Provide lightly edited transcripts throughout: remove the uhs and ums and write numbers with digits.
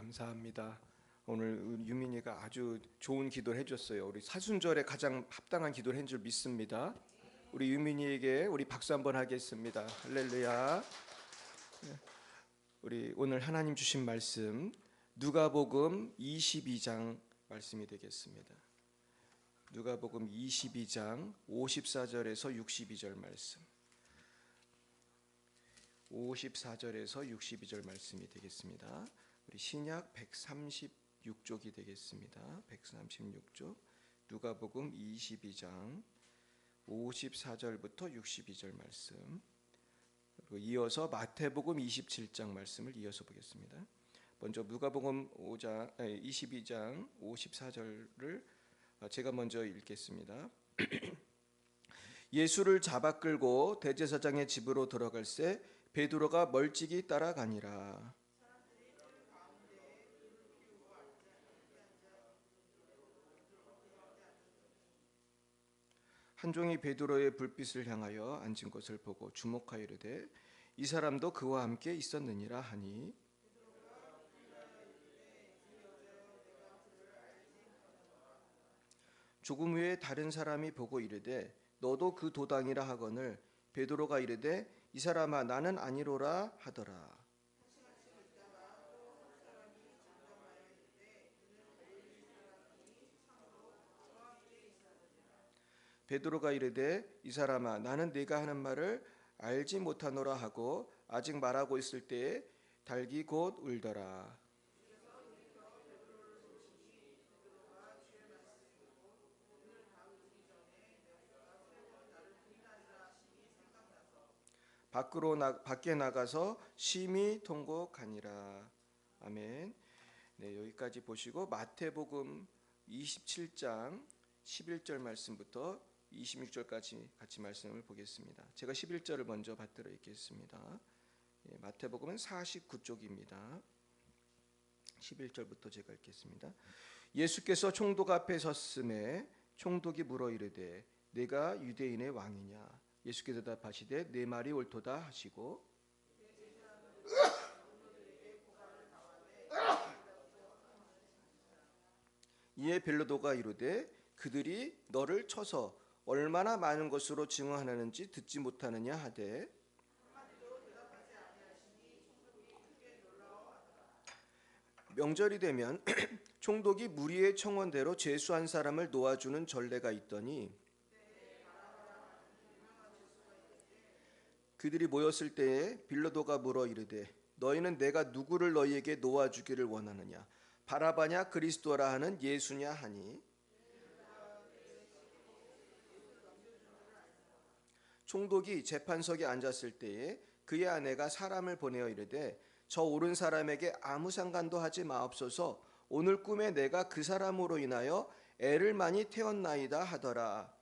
감사합니다. 오늘 유민이가 아주 좋은 기도를 해줬어요. 우리 사순절에 가장 합당한 기도를 한 줄 믿습니다. 우리 유민이에게 우리 박수 한번 하겠습니다. 할렐루야. 우리 오늘 하나님 주신 말씀 누가복음 22장 말씀이 되겠습니다. 누가복음 22장 54절에서 62절 말씀. 54절에서 62절 말씀이 되겠습니다. 우리 신약 136쪽이 되겠습니다. 136쪽 누가복음 22장 54절부터 62절 말씀, 그리고 이어서 마태복음 27장 말씀을 이어서 보겠습니다. 먼저 누가복음 22장 54절을 제가 먼저 읽겠습니다. 예수를 잡아 끌고 대제사장의 집으로 들어갈새 베드로가 멀찍이 따라가니라. 한 종이 베드로의 불빛을 향하여 앉은 것을 보고 주목하여 이르되 이 사람도 그와 함께 있었느니라 하니, 조금 후에 다른 사람이 보고 이르되 너도 그 도당이라 하거늘 베드로가 이르되 이 사람아 나는 아니로라 하더라. 베드로가 이르되 이 사람아 나는 네가 하는 말을 알지 못하노라 하고 아직 말하고 있을 때에 닭이 곧 울더라. 밖에 나가서 심히 통곡하니라. 아멘. 네, 여기까지 보시고 마태복음 27장 11절 말씀부터 26절까지 같이 말씀을 보겠습니다. 제가 11절을 먼저 받들어 읽겠습니다. 마태복음은 49쪽입니다. 11절부터 제가 읽겠습니다. 예수께서 총독 앞에 섰음에 총독이 물어 이르되 내가 유대인의 왕이냐? 예수께서 대답하시되 내 말이 옳도다 하시고, 이에 빌라도가 이르되 그들이 너를 쳐서 얼마나 많은 것으로 증언하는지 듣지 못하느냐 하되, 명절이 되면 총독이 무리의 청원대로 죄수한 사람을 놓아주는 전례가 있더니 그들이 모였을 때에 빌라도가 물어 이르되 너희는 내가 누구를 너희에게 놓아주기를 원하느냐? 바라바냐 그리스도라 하는 예수냐 하니, 총독이 재판석에 앉았을 때에 그의 아내가 사람을 보내어 이르되 저 오른 사람에게 아무 상관도 하지 마옵소서. 오늘 꿈에 내가 그 사람으로 인하여 애를 많이 태웠나이다 하더라.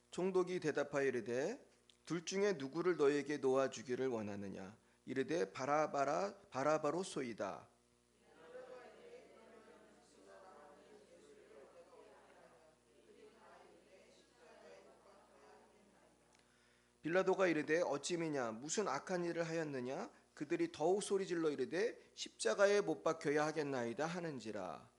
총독이 대답하여 이르되 둘 중에 누구를 너에게 놓아주기를 원하느냐? 이르되 바라바로 소이다. 빌라도가 이르되 어찌미냐? 무슨 악한 일을 하였느냐? 그들이 더욱 소리질러 이르되 십자가에 못 박혀야 하겠나이다 하는지라.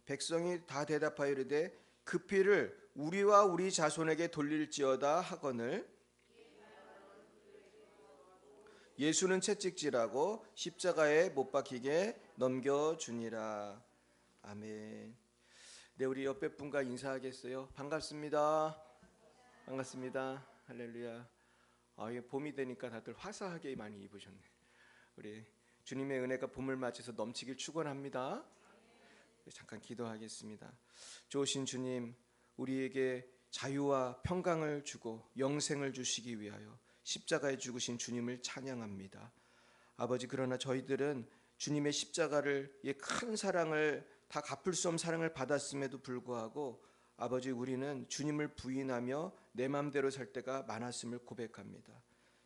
백성이 다 대답하여 이르되 그 피를 우리와 우리 자손에게 돌릴지어다 하거늘 예수는 채찍질하고 십자가에 못 박히게 넘겨주니라. 아멘. 네, 우리 옆에 분과 인사하겠어요. 반갑습니다. 반갑습니다. 할렐루야. 봄이 되니까 다들 화사하게 많이 입으셨네. 우리 주님의 은혜가 봄을 맞이해서 넘치길 축원합니다. 잠깐 기도하겠습니다. 좋으신 주님, 우리에게 자유와 평강을 주고 영생을 주시기 위하여 십자가에 죽으신 주님을 찬양합니다. 아버지, 그러나 저희들은 주님의 십자가를 큰 사랑을 다 갚을 수 없는 사랑을 받았음에도 불구하고 아버지, 우리는 주님을 부인하며 내 마음대로 살 때가 많았음을 고백합니다.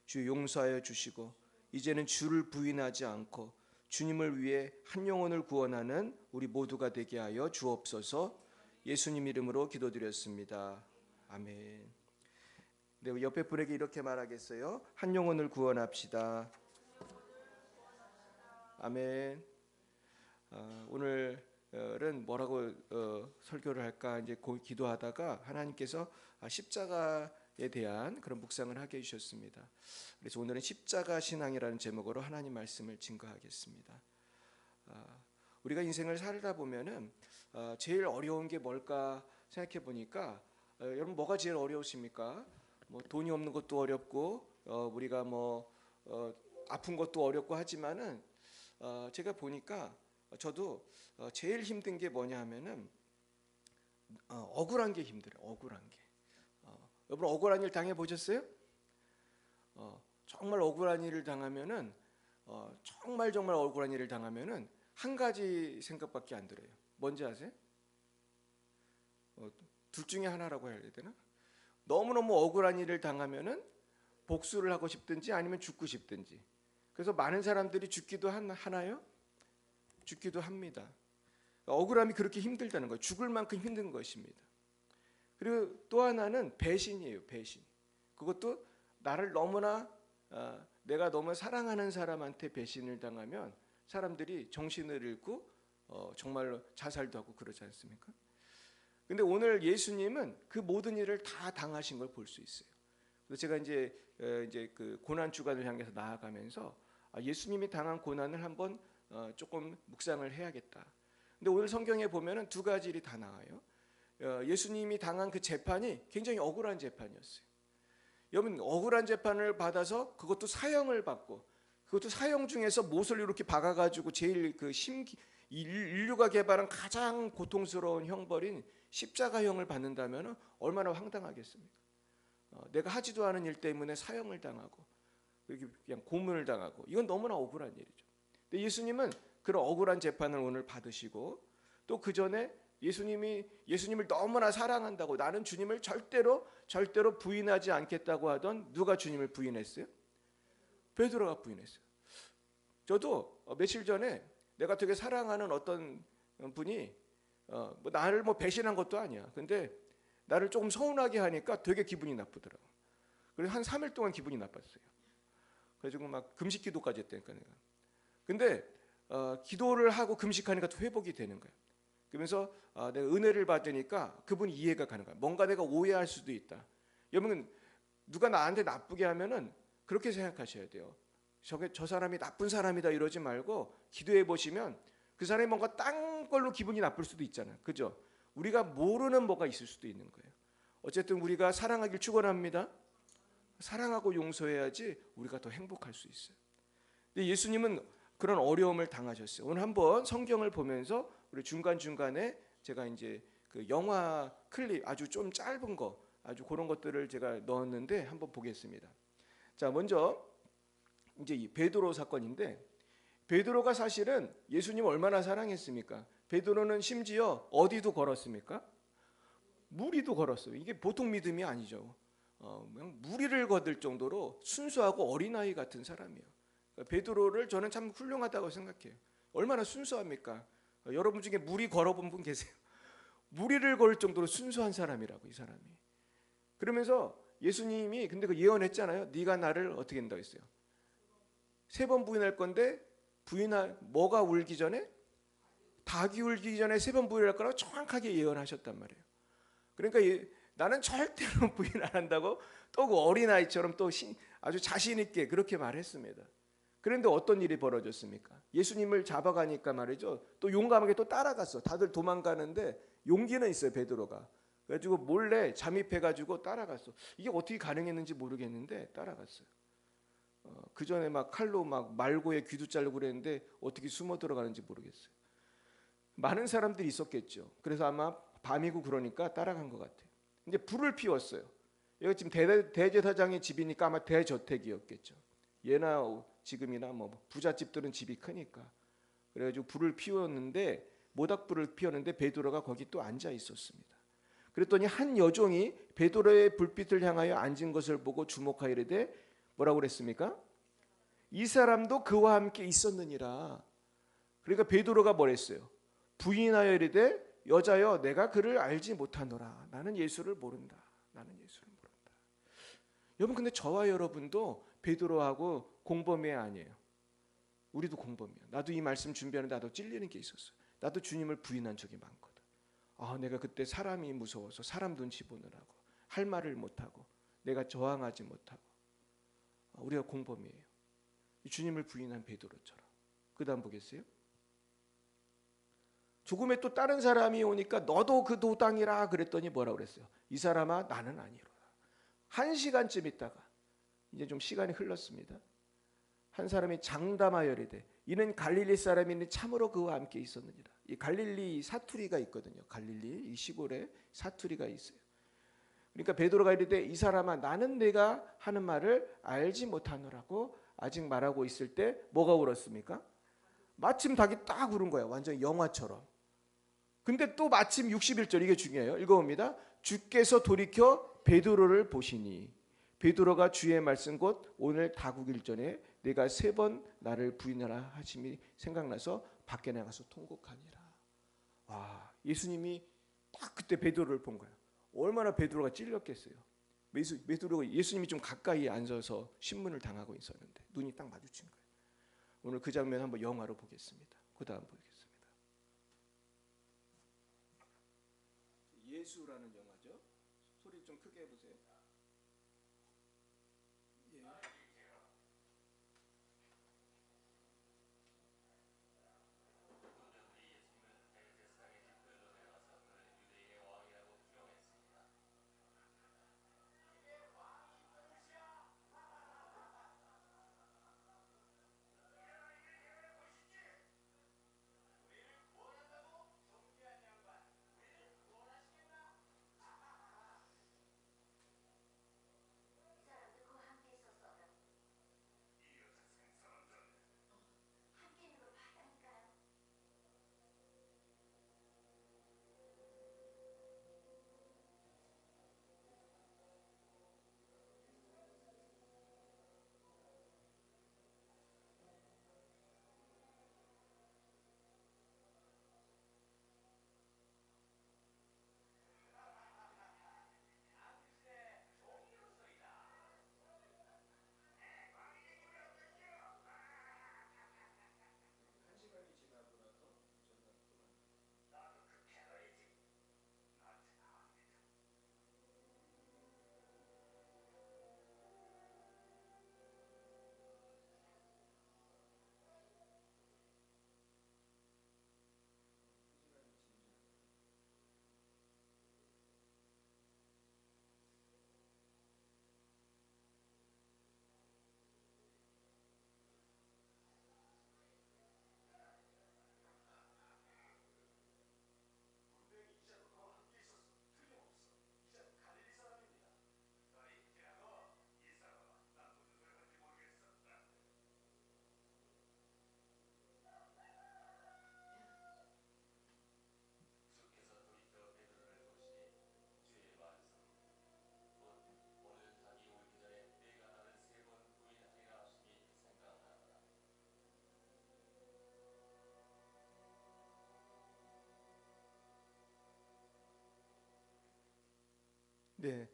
주 용서하여 주시고 이제는 주를 부인하지 않고 주님을 위해 한 영혼을 구원하는 우리 모두가 되게 하여 주옵소서. 예수님 이름으로 기도드렸습니다. 아멘. 네, 옆에 분에게 이렇게 말하겠어요. 한 영혼을 구원합시다. 아멘. 오늘은 뭐라고 설교를 할까 이제 기도하다가 하나님께서 십자가에 대한 그런 묵상을 하게 해주셨습니다. 그래서 오늘은 십자가 신앙이라는 제목으로 하나님 말씀을 증거하겠습니다. 우리가 인생을 살다 보면은 제일 어려운 게 뭘까 생각해 보니까 여러분 뭐가 제일 어려우십니까? 뭐 돈이 없는 것도 어렵고 우리가 아픈 것도 어렵고 하지만은 제가 보니까 저도 제일 힘든 게 뭐냐 하면은 억울한 게 힘들어요. 억울한 게. 여러분 억울한 일 당해 보셨어요? 정말 억울한 일을 당하면은 정말 억울한 일을 당하면은 한 가지 생각밖에 안 들어요. 뭔지 아세요? 둘 중에 하나라고 해야 되나? 너무너무 억울한 일을 당하면은 복수를 하고 싶든지 아니면 죽고 싶든지. 그래서 많은 사람들이 죽기도 하나요? 죽기도 합니다. 억울함이 그렇게 힘들다는 거예요. 죽을 만큼 힘든 것입니다. 그리고 또 하나는 배신이에요. 배신. 그것도 나를 너무나 내가 너무 사랑하는 사람한테 배신을 당하면 사람들이 정신을 잃고 정말로 자살도 하고 그러지 않습니까? 근데 오늘 예수님은 그 모든 일을 다 당하신 걸 볼 수 있어요. 그래서 제가 이제 그 고난 주간을 향해서 나아가면서 예수님이 당한 고난을 한번 조금 묵상을 해야겠다. 근데 오늘 성경에 보면은 두 가지 일이 다 나와요. 예수님이 당한 그 재판이 굉장히 억울한 재판이었어요. 여러분 억울한 재판을 받아서 그것도 사형을 받고 그것도 사형 중에서 못을 이렇게 박아가지고 제일 인류가 개발한 가장 고통스러운 형벌인 십자가형을 받는다면 얼마나 황당하겠습니까? 내가 하지도 않은 일 때문에 사형을 당하고 그냥 고문을 당하고 이건 너무나 억울한 일이죠. 근데 예수님은 그런 억울한 재판을 오늘 받으시고 또 그 전에 예수님을 너무나 사랑한다고 나는 주님을 절대로 부인하지 않겠다고 하던 누가 주님을 부인했어요? 베드로가 부인했어요. 저도 며칠 전에 내가 되게 사랑하는 어떤 분이 나를 배신한 것도 아니야. 근데 나를 조금 서운하게 하니까 되게 기분이 나쁘더라고. 그래서 한 3일 동안 기분이 나빴어요. 그래가지고 막 금식 기도까지 했다니까 내가. 근데 기도를 하고 금식하니까 또 회복이 되는 거야. 그러면서 내가 은혜를 받으니까 그분이 이해가 가는 거야. 뭔가 내가 오해할 수도 있다. 여러분 누가 나한테 나쁘게 하면은 그렇게 생각하셔야 돼요. 저 사람이 나쁜 사람이다 이러지 말고 기도해 보시면 그 사람이 뭔가 딴 걸로 기분이 나쁠 수도 있잖아요. 그죠? 우리가 모르는 뭐가 있을 수도 있는 거예요. 어쨌든 우리가 사랑하길 축원합니다. 사랑하고 용서해야지 우리가 더 행복할 수 있어요. 근데 예수님은 그런 어려움을 당하셨어요. 오늘 한번 성경을 보면서 우리 중간중간에 제가 이제 그 영화 클립 아주 좀 짧은 거 아주 그런 것들을 제가 넣었는데 한번 보겠습니다. 자, 먼저 이제 이 베드로 사건인데 베드로가 사실은 예수님을 얼마나 사랑했습니까? 베드로는 심지어 어디도 걸었습니까? 무리도 걸었어요. 이게 보통 믿음이 아니죠. 그냥 무리를 거들 정도로 순수하고 어린아이 같은 사람이에요. 베드로를 저는 참 훌륭하다고 생각해요. 얼마나 순수합니까? 여러분 중에 무리 걸어본 분 계세요? 무리를 걸 정도로 순수한 사람이라고 이 사람이. 그러면서 예수님이 근데 그 예언했잖아요. 네가 나를 어떻게 한다고 했어요? 3번 부인할 건데 뭐가 울기 전에? 닭이 울기 전에 3번 부인할 거라고 정확하게 예언하셨단 말이에요. 그러니까 나는 절대로 부인 안 한다고 또 그 어린아이처럼 또 아주 자신 있게 그렇게 말했습니다. 그런데 어떤 일이 벌어졌습니까? 예수님을 잡아가니까 말이죠. 또 용감하게 또 따라갔어. 다들 도망가는데 용기는 있어요, 베드로가. 그래가지고 몰래 잠입해가지고 따라갔어. 이게 어떻게 가능했는지 모르겠는데 따라갔어요. 그 전에 막 칼로 막 말고의 귀도 자르고 그랬는데 어떻게 숨어 들어가는지 모르겠어요. 많은 사람들이 있었겠죠. 그래서 아마 밤이고 그러니까 따라간 것 같아요. 이제 불을 피웠어요. 여기 지금 대제사장의 집이니까 아마 대저택이었겠죠. 예나 지금이나 부잣집들은 집이 크니까. 그래가지고 불을 피웠는데 모닥불을 피웠는데 베드로가 거기 또 앉아 있었습니다. 그랬더니 한 여종이 베드로의 불빛을 향하여 앉은 것을 보고 주목하여 이르되 뭐라고 그랬습니까? 이 사람도 그와 함께 있었느니라. 그러니까 베드로가 뭐랬어요? 부인하여 이르되 여자여 내가 그를 알지 못하노라. 나는 예수를 모른다. 나는 예수를 모른다. 여러분 근데 저와 여러분도 베드로하고 공범이 아니에요. 우리도 공범이에요. 나도 이 말씀 준비하는데 나도 찔리는 게 있었어요. 나도 주님을 부인한 적이 많거든. 내가 그때 사람이 무서워서 사람 눈치 보느라고 할 말을 못하고 내가 저항하지 못하고 우리가 공범이에요. 주님을 부인한 베드로처럼. 그 다음 보겠어요? 조금에 또 다른 사람이 오니까 너도 그 도당이라 그랬더니 뭐라고 그랬어요? 이 사람아 나는 아니로라. 1시간쯤 있다가 이제 좀 시간이 흘렀습니다. 한 사람이 장담하여 이르되 이는 갈릴리 사람이니 참으로 그와 함께 있었느니라. 이 갈릴리 사투리가 있거든요. 갈릴리 이 시골에 사투리가 있어요. 그러니까 베드로가 이르되 이 사람아 나는 내가 하는 말을 알지 못하노라고 아직 말하고 있을 때 뭐가 울었습니까? 마침 닭이 딱 울은 거야. 완전 영화처럼. 근데 또 마침 61절 이게 중요해요. 읽어봅니다. 주께서 돌이켜 베드로를 보시니 베드로가 주의 말씀 곧 오늘 다구길 전에 내가 3번 나를 부인하라 하심이 생각나서 밖에 나가서 통곡하니라. 와, 예수님이 딱 그때 베드로를 본 거예요. 얼마나 베드로가 찔렸겠어요. 베드로가 예수님이 좀 가까이 앉아서 신문을 당하고 있었는데 눈이 딱 마주친 거예요. 오늘 그 장면 한번 영화로 보겠습니다. 그 다음 보겠습니다. 예수라는 영화죠. 소리 좀 크게 해보세요. 예. 네.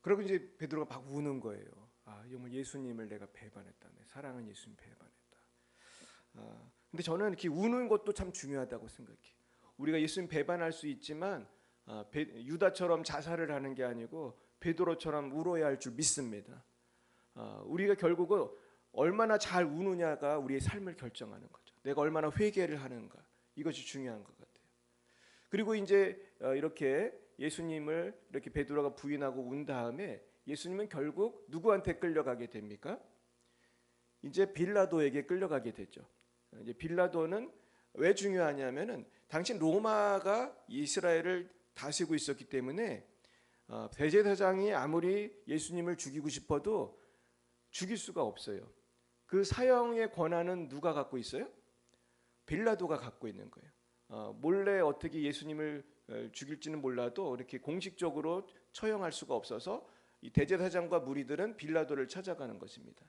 그리고 이제 베드로가 막 우는 거예요. 정말 예수님을 내가 배반했다. 내 사랑은 예수님 배반했다. 근데 저는 이렇게 우는 것도 참 중요하다고 생각해요. 우리가 예수님 배반할 수 있지만 유다처럼 자살을 하는 게 아니고 베드로처럼 울어야 할 줄 믿습니다. 우리가 결국은 얼마나 잘 우느냐가 우리의 삶을 결정하는 거죠. 내가 얼마나 회개를 하는가 이것이 중요한 것 같아요. 그리고 이제 이렇게 예수님을 이렇게 베드로가 부인하고 운 다음에 예수님은 결국 누구한테 끌려가게 됩니까? 이제 빌라도에게 끌려가게 되죠. 이제 빌라도는 왜 중요하냐면은 당시 로마가 이스라엘을 다스리고 있었기 때문에 대제사장이 아무리 예수님을 죽이고 싶어도 죽일 수가 없어요. 그 사형의 권한은 누가 갖고 있어요? 빌라도가 갖고 있는 거예요. 몰래 어떻게 예수님을 죽일지는 몰라도 이렇게 공식적으로 처형할 수가 없어서 이 대제사장과 무리들은 빌라도를 찾아가는 것입니다.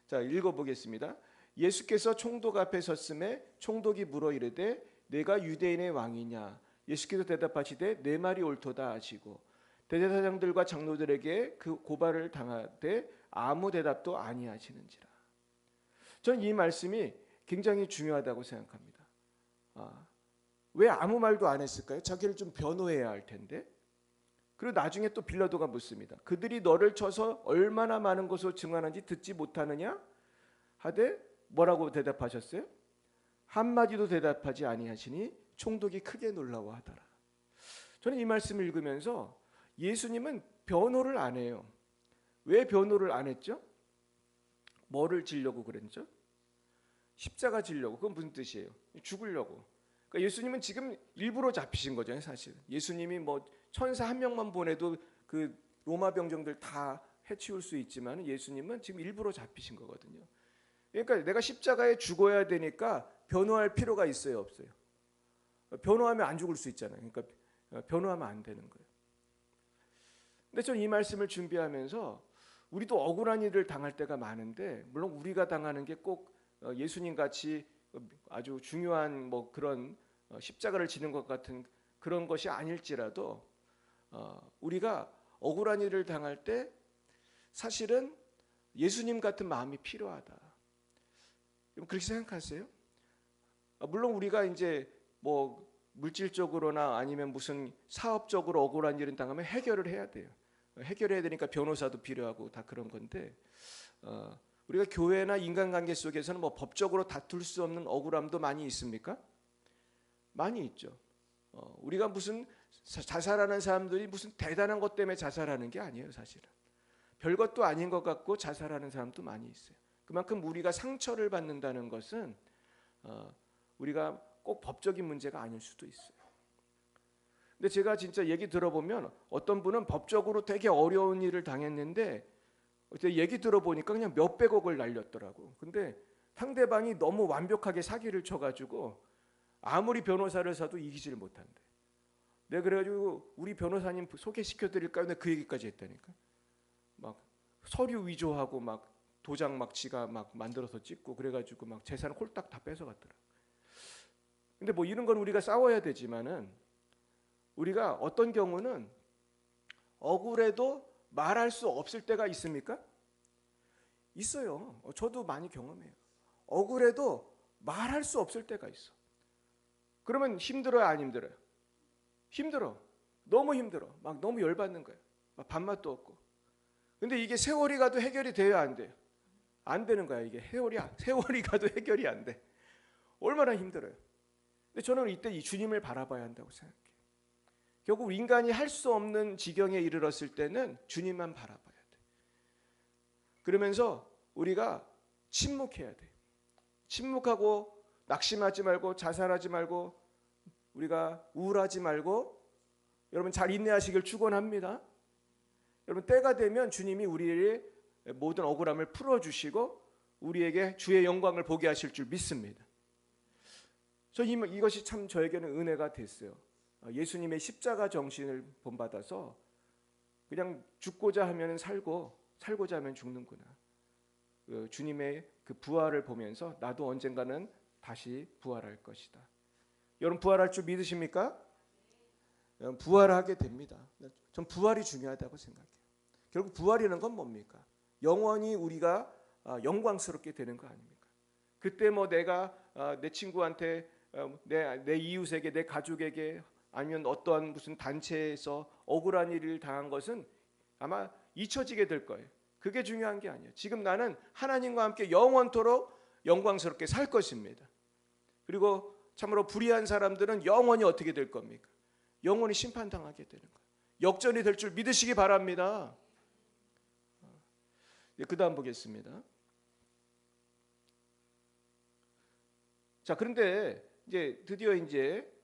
자, 읽어보겠습니다. 예수께서 총독 앞에 섰음에 총독이 물어 이르되 내가 유대인의 왕이냐? 예수께서 대답하시되 내 말이 옳도다 하시고 대제사장들과 장로들에게 그 고발을 당하되 아무 대답도 아니하시는지라. 저는 이 말씀이 굉장히 중요하다고 생각합니다. 왜 아무 말도 안 했을까요? 자기를 좀 변호해야 할 텐데. 그리고 나중에 또 빌라도가 묻습니다. 그들이 너를 쳐서 얼마나 많은 것으로 증언한지 듣지 못하느냐? 하되 뭐라고 대답하셨어요? 한마디도 대답하지 아니하시니 총독이 크게 놀라워하더라. 저는 이 말씀을 읽으면서 예수님은 변호를 안 해요. 왜 변호를 안 했죠? 뭐를 지려고 그랬죠? 십자가 지려고. 그건 무슨 뜻이에요? 죽으려고. 그러니까 예수님은 지금 일부러 잡히신 거죠, 사실. 예수님이 뭐 천사 한 명만 보내도 그 로마 병정들 다 해치울 수 있지만 예수님은 지금 일부러 잡히신 거거든요. 그러니까 내가 십자가에 죽어야 되니까 변호할 필요가 있어요, 없어요? 변호하면 안 죽을 수 있잖아요. 그러니까 변호하면 안 되는 거예요. 근데 저는 이 말씀을 준비하면서 우리도 억울한 일을 당할 때가 많은데, 물론 우리가 당하는 게 꼭 예수님 같이 아주 중요한 뭐 그런 십자가를 지는 것 같은 그런 것이 아닐지라도 우리가 억울한 일을 당할 때 사실은 예수님 같은 마음이 필요하다. 그렇게 생각하세요? 물론 우리가 이제 뭐 물질적으로나 아니면 무슨 사업적으로 억울한 일을 당하면 해결을 해야 돼요. 해결해야 되니까 변호사도 필요하고 다 그런 건데, 우리가 교회나 인간관계 속에서는 뭐 법적으로 다툴 수 없는 억울함도 많이 있습니까? 많이 있죠. 우리가 무슨 자살하는 사람들이 무슨 대단한 것 때문에 자살하는 게 아니에요, 사실은. 별것도 아닌 것 같고 자살하는 사람도 많이 있어요. 그만큼 우리가 상처를 받는다는 것은 우리가 꼭 법적인 문제가 아닐 수도 있어요. 근데 제가 진짜 얘기 들어보면 어떤 분은 법적으로 되게 어려운 일을 당했는데 얘기 들어보니까 그냥 몇백억을 날렸더라고. 근데 상대방이 너무 완벽하게 사기를 쳐가지고 아무리 변호사를 사도 이기지를 못한대. 내가 그래가지고 우리 변호사님 소개시켜드릴까요? 내가 그 얘기까지 했다니까. 막 서류 위조하고 막 도장 막 지가 막 만들어서 찍고 그래가지고 막 재산을 홀딱 다 뺏어갔더라. 근데 뭐 이런 건 우리가 싸워야 되지만은 우리가 어떤 경우는 억울해도 말할 수 없을 때가 있습니까? 있어요. 저도 많이 경험해요. 억울해도 말할 수 없을 때가 있어. 그러면 힘들어요, 안 힘들어요? 힘들어. 너무 힘들어. 막 너무 열받는 거예요. 막 밥맛도 없고. 근데 이게 세월이 가도 해결이 돼요, 안 돼요? 안 되는 거야. 이게 세월이 가도 해결이 안 돼. 얼마나 힘들어요. 근데 저는 이때 이 주님을 바라봐야 한다고 생각해요. 결국 인간이 할 수 없는 지경에 이르렀을 때는 주님만 바라봐야 돼. 그러면서 우리가 침묵해야 돼. 침묵하고 낙심하지 말고 자살하지 말고 우리가 우울하지 말고, 여러분 잘 인내하시길 축원합니다. 여러분 때가 되면 주님이 우리의 모든 억울함을 풀어주시고 우리에게 주의 영광을 보게 하실 줄 믿습니다. 이것이 참 저에게는 은혜가 됐어요. 예수님의 십자가 정신을 본받아서 그냥 죽고자 하면 살고 살고자 하면 죽는구나. 주님의 그 부활을 보면서 나도 언젠가는 다시 부활할 것이다. 여러분 부활할 줄 믿으십니까? 부활하게 됩니다. 전 부활이 중요하다고 생각해요. 결국 부활이라는 건 뭡니까? 영원히 우리가 영광스럽게 되는 거 아닙니까? 그때 뭐 내가 내 친구한테 내 이웃에게 내 가족에게 아니면 어떠한 무슨 단체에서 억울한 일을 당한 것은 아마 잊혀지게 될 거예요. 그게 중요한 게 아니에요. 지금 나는 하나님과 함께 영원토록 영광스럽게 살 것입니다. 그리고 참으로 불의한 사람들은 영원히 어떻게 될 겁니까? 영원히 심판당하게 되는 거예요. 역전이 될 줄 믿으시기 바랍니다. 그 다음 보겠습니다. 자, 그런데 드디어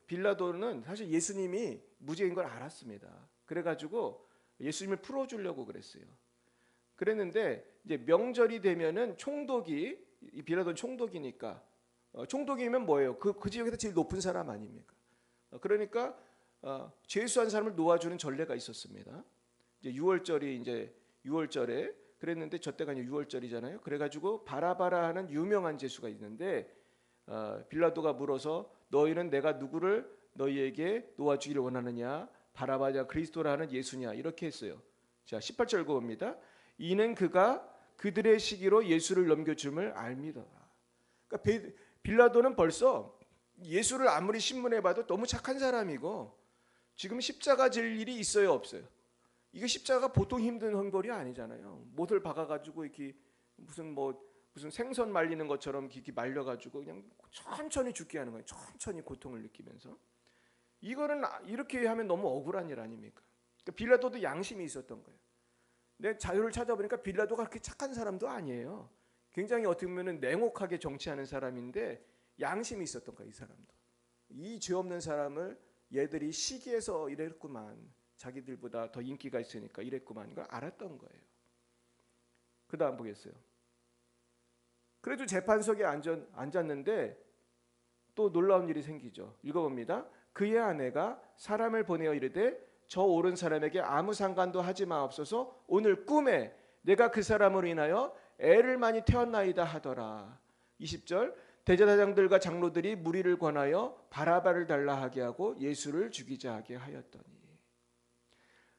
빌라도는 사실 예수님이 무죄인 걸 알았습니다. 그래가지고 예수님을 풀어주려고 그랬어요. 그랬는데 명절이 되면은 총독이, 이 빌라도는 총독이니까, 총독이면 뭐예요? 그 지역에서 제일 높은 사람 아닙니까? 그러니까 죄수한 사람을 놓아주는 전례가 있었습니다. 이제 6월절에 그랬는데 저 때가 이제 6월절이잖아요. 그래가지고 바라바라 하는 유명한 제수가 있는데 빌라도가 물어서 너희는 내가 누구를 너희에게 놓아주기를 원하느냐? 바라바냐 그리스도라는 예수냐? 이렇게 했어요. 자 18절 봅니다. 이는 그가 그들의 시기로 예수를 넘겨줌을 알미더라. 그러니까 빌라도는 벌써 예수를 아무리 신문해 봐도 너무 착한 사람이고 지금 십자가 질 일이 있어요 없어요? 이거 십자가가 보통 힘든 형벌이 아니잖아요. 못을 박아가지고 이렇게 무슨 생선 말리는 것처럼 이렇게 말려가지고 그냥 천천히 죽게 하는 거예요. 천천히 고통을 느끼면서. 이거는 이렇게 하면 너무 억울한 일 아닙니까? 그러니까 빌라도도 양심이 있었던 거예요. 내 자료를 찾아보니까 빌라도가 그렇게 착한 사람도 아니에요. 굉장히 어떻게 보면 냉혹하게 정치하는 사람인데 양심이 있었던 거예요. 이 사람도. 이 죄 없는 사람을 얘들이 시기해서 이랬구만. 자기들보다 더 인기가 있으니까 이랬구만. 이걸 알았던 거예요. 그 다음 보겠어요. 그래도 재판석에 앉았는데 또 놀라운 일이 생기죠. 읽어봅니다. 그의 아내가 사람을 보내어 이르되 저 옳은 사람에게 아무 상관도 하지 마옵소서. 오늘 꿈에 내가 그 사람으로 인하여 애를 많이 태웠나이다 하더라. 20절 대제사장들과 장로들이 무리를 권하여 바라바를 달라 하게 하고 예수를 죽이자 하게 하였더니.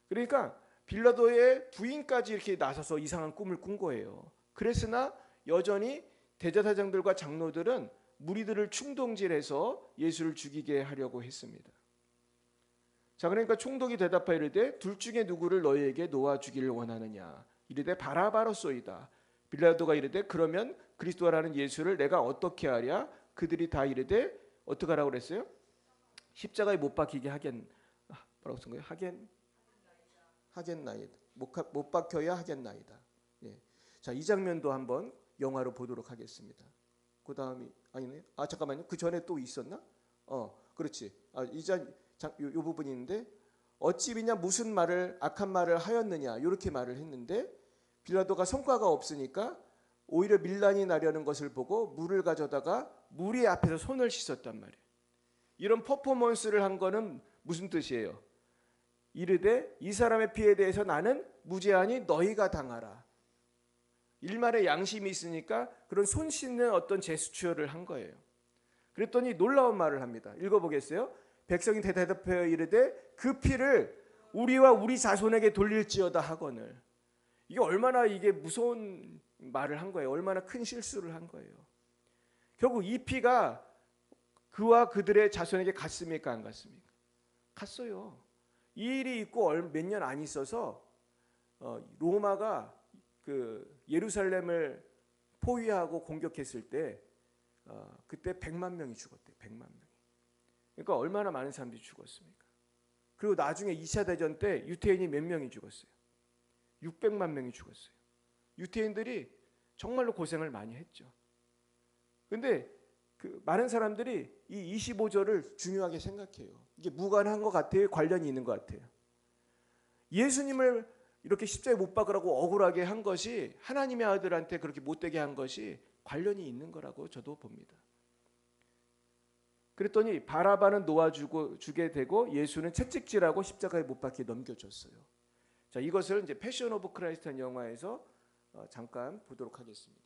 그러니까 빌라도의 부인까지 이렇게 나서서 이상한 꿈을 꾼 거예요. 그랬으나 여전히 대제사장들과 장로들은 무리들을 충동질해서 예수를 죽이게 하려고 했습니다. 자, 그러니까 총독이 대답하여 이르되 둘 중에 누구를 너희에게 놓아 주기를 원하느냐? 이르되 바라바로소이다. 빌라도가 이르되 그러면 그리스도라는 예수를 내가 어떻게 하랴? 그들이 다 이르되 어떻게 하라고 그랬어요? 십자가에 못 박히게 뭐라고 쓴 거예요? 하겠나이다. 못 박혀야 하겠나이다. 예. 자, 이 장면도 한번 영화로 보도록 하겠습니다. 그 다음이 아니네. 잠깐만요. 그 전에 또 있었나? 그렇지. 요 부분이 있는데 어찌 비냐 무슨 말을 악한 말을 하였느냐 이렇게 말을 했는데 빌라도가 성과가 없으니까 오히려 밀란이 나려는 것을 보고 물을 가져다가 무리 앞에서 손을 씻었단 말이에요. 이런 퍼포먼스를 한 거는 무슨 뜻이에요? 이르되 이 사람의 피에 대해서 나는 무죄하니 너희가 당하라. 일말의 양심이 있으니까 그런 손 씻는 어떤 제스처를 한 거예요. 그랬더니 놀라운 말을 합니다. 읽어보겠어요? 백성이 대답하여 이르되 그 피를 우리와 우리 자손에게 돌릴지어다 하거늘. 이게 얼마나 이게 무서운 말을 한 거예요. 얼마나 큰 실수를 한 거예요. 결국 이 피가 그와 그들의 자손에게 갔습니까? 안 갔습니까? 갔어요. 이 일이 있고 몇 년 안 있어서 로마가 그 예루살렘을 포위하고 공격했을 때 그때 100만 명이 죽었대요. 100만 명이. 그러니까 얼마나 많은 사람들이 죽었습니까? 그리고 나중에 2차 대전 때 유태인이 몇 명이 죽었어요? 600만 명이 죽었어요. 유태인들이 정말로 고생을 많이 했죠. 근데 그 많은 사람들이 이 25절을 중요하게 생각해요. 이게 무관한 것 같아요? 관련이 있는 것 같아요? 예수님을 이렇게 십자가에 못 박으라고 억울하게 한 것이 하나님의 아들한테 그렇게 못되게 한 것이 관련이 있는 거라고 저도 봅니다. 그랬더니 바라바는 놓아주게 되고 예수는 채찍질하고 십자가에 못 박혀 넘겨줬어요. 자, 이것을 이제 패션 오브 크라이스트라는 영화에서 잠깐 보도록 하겠습니다.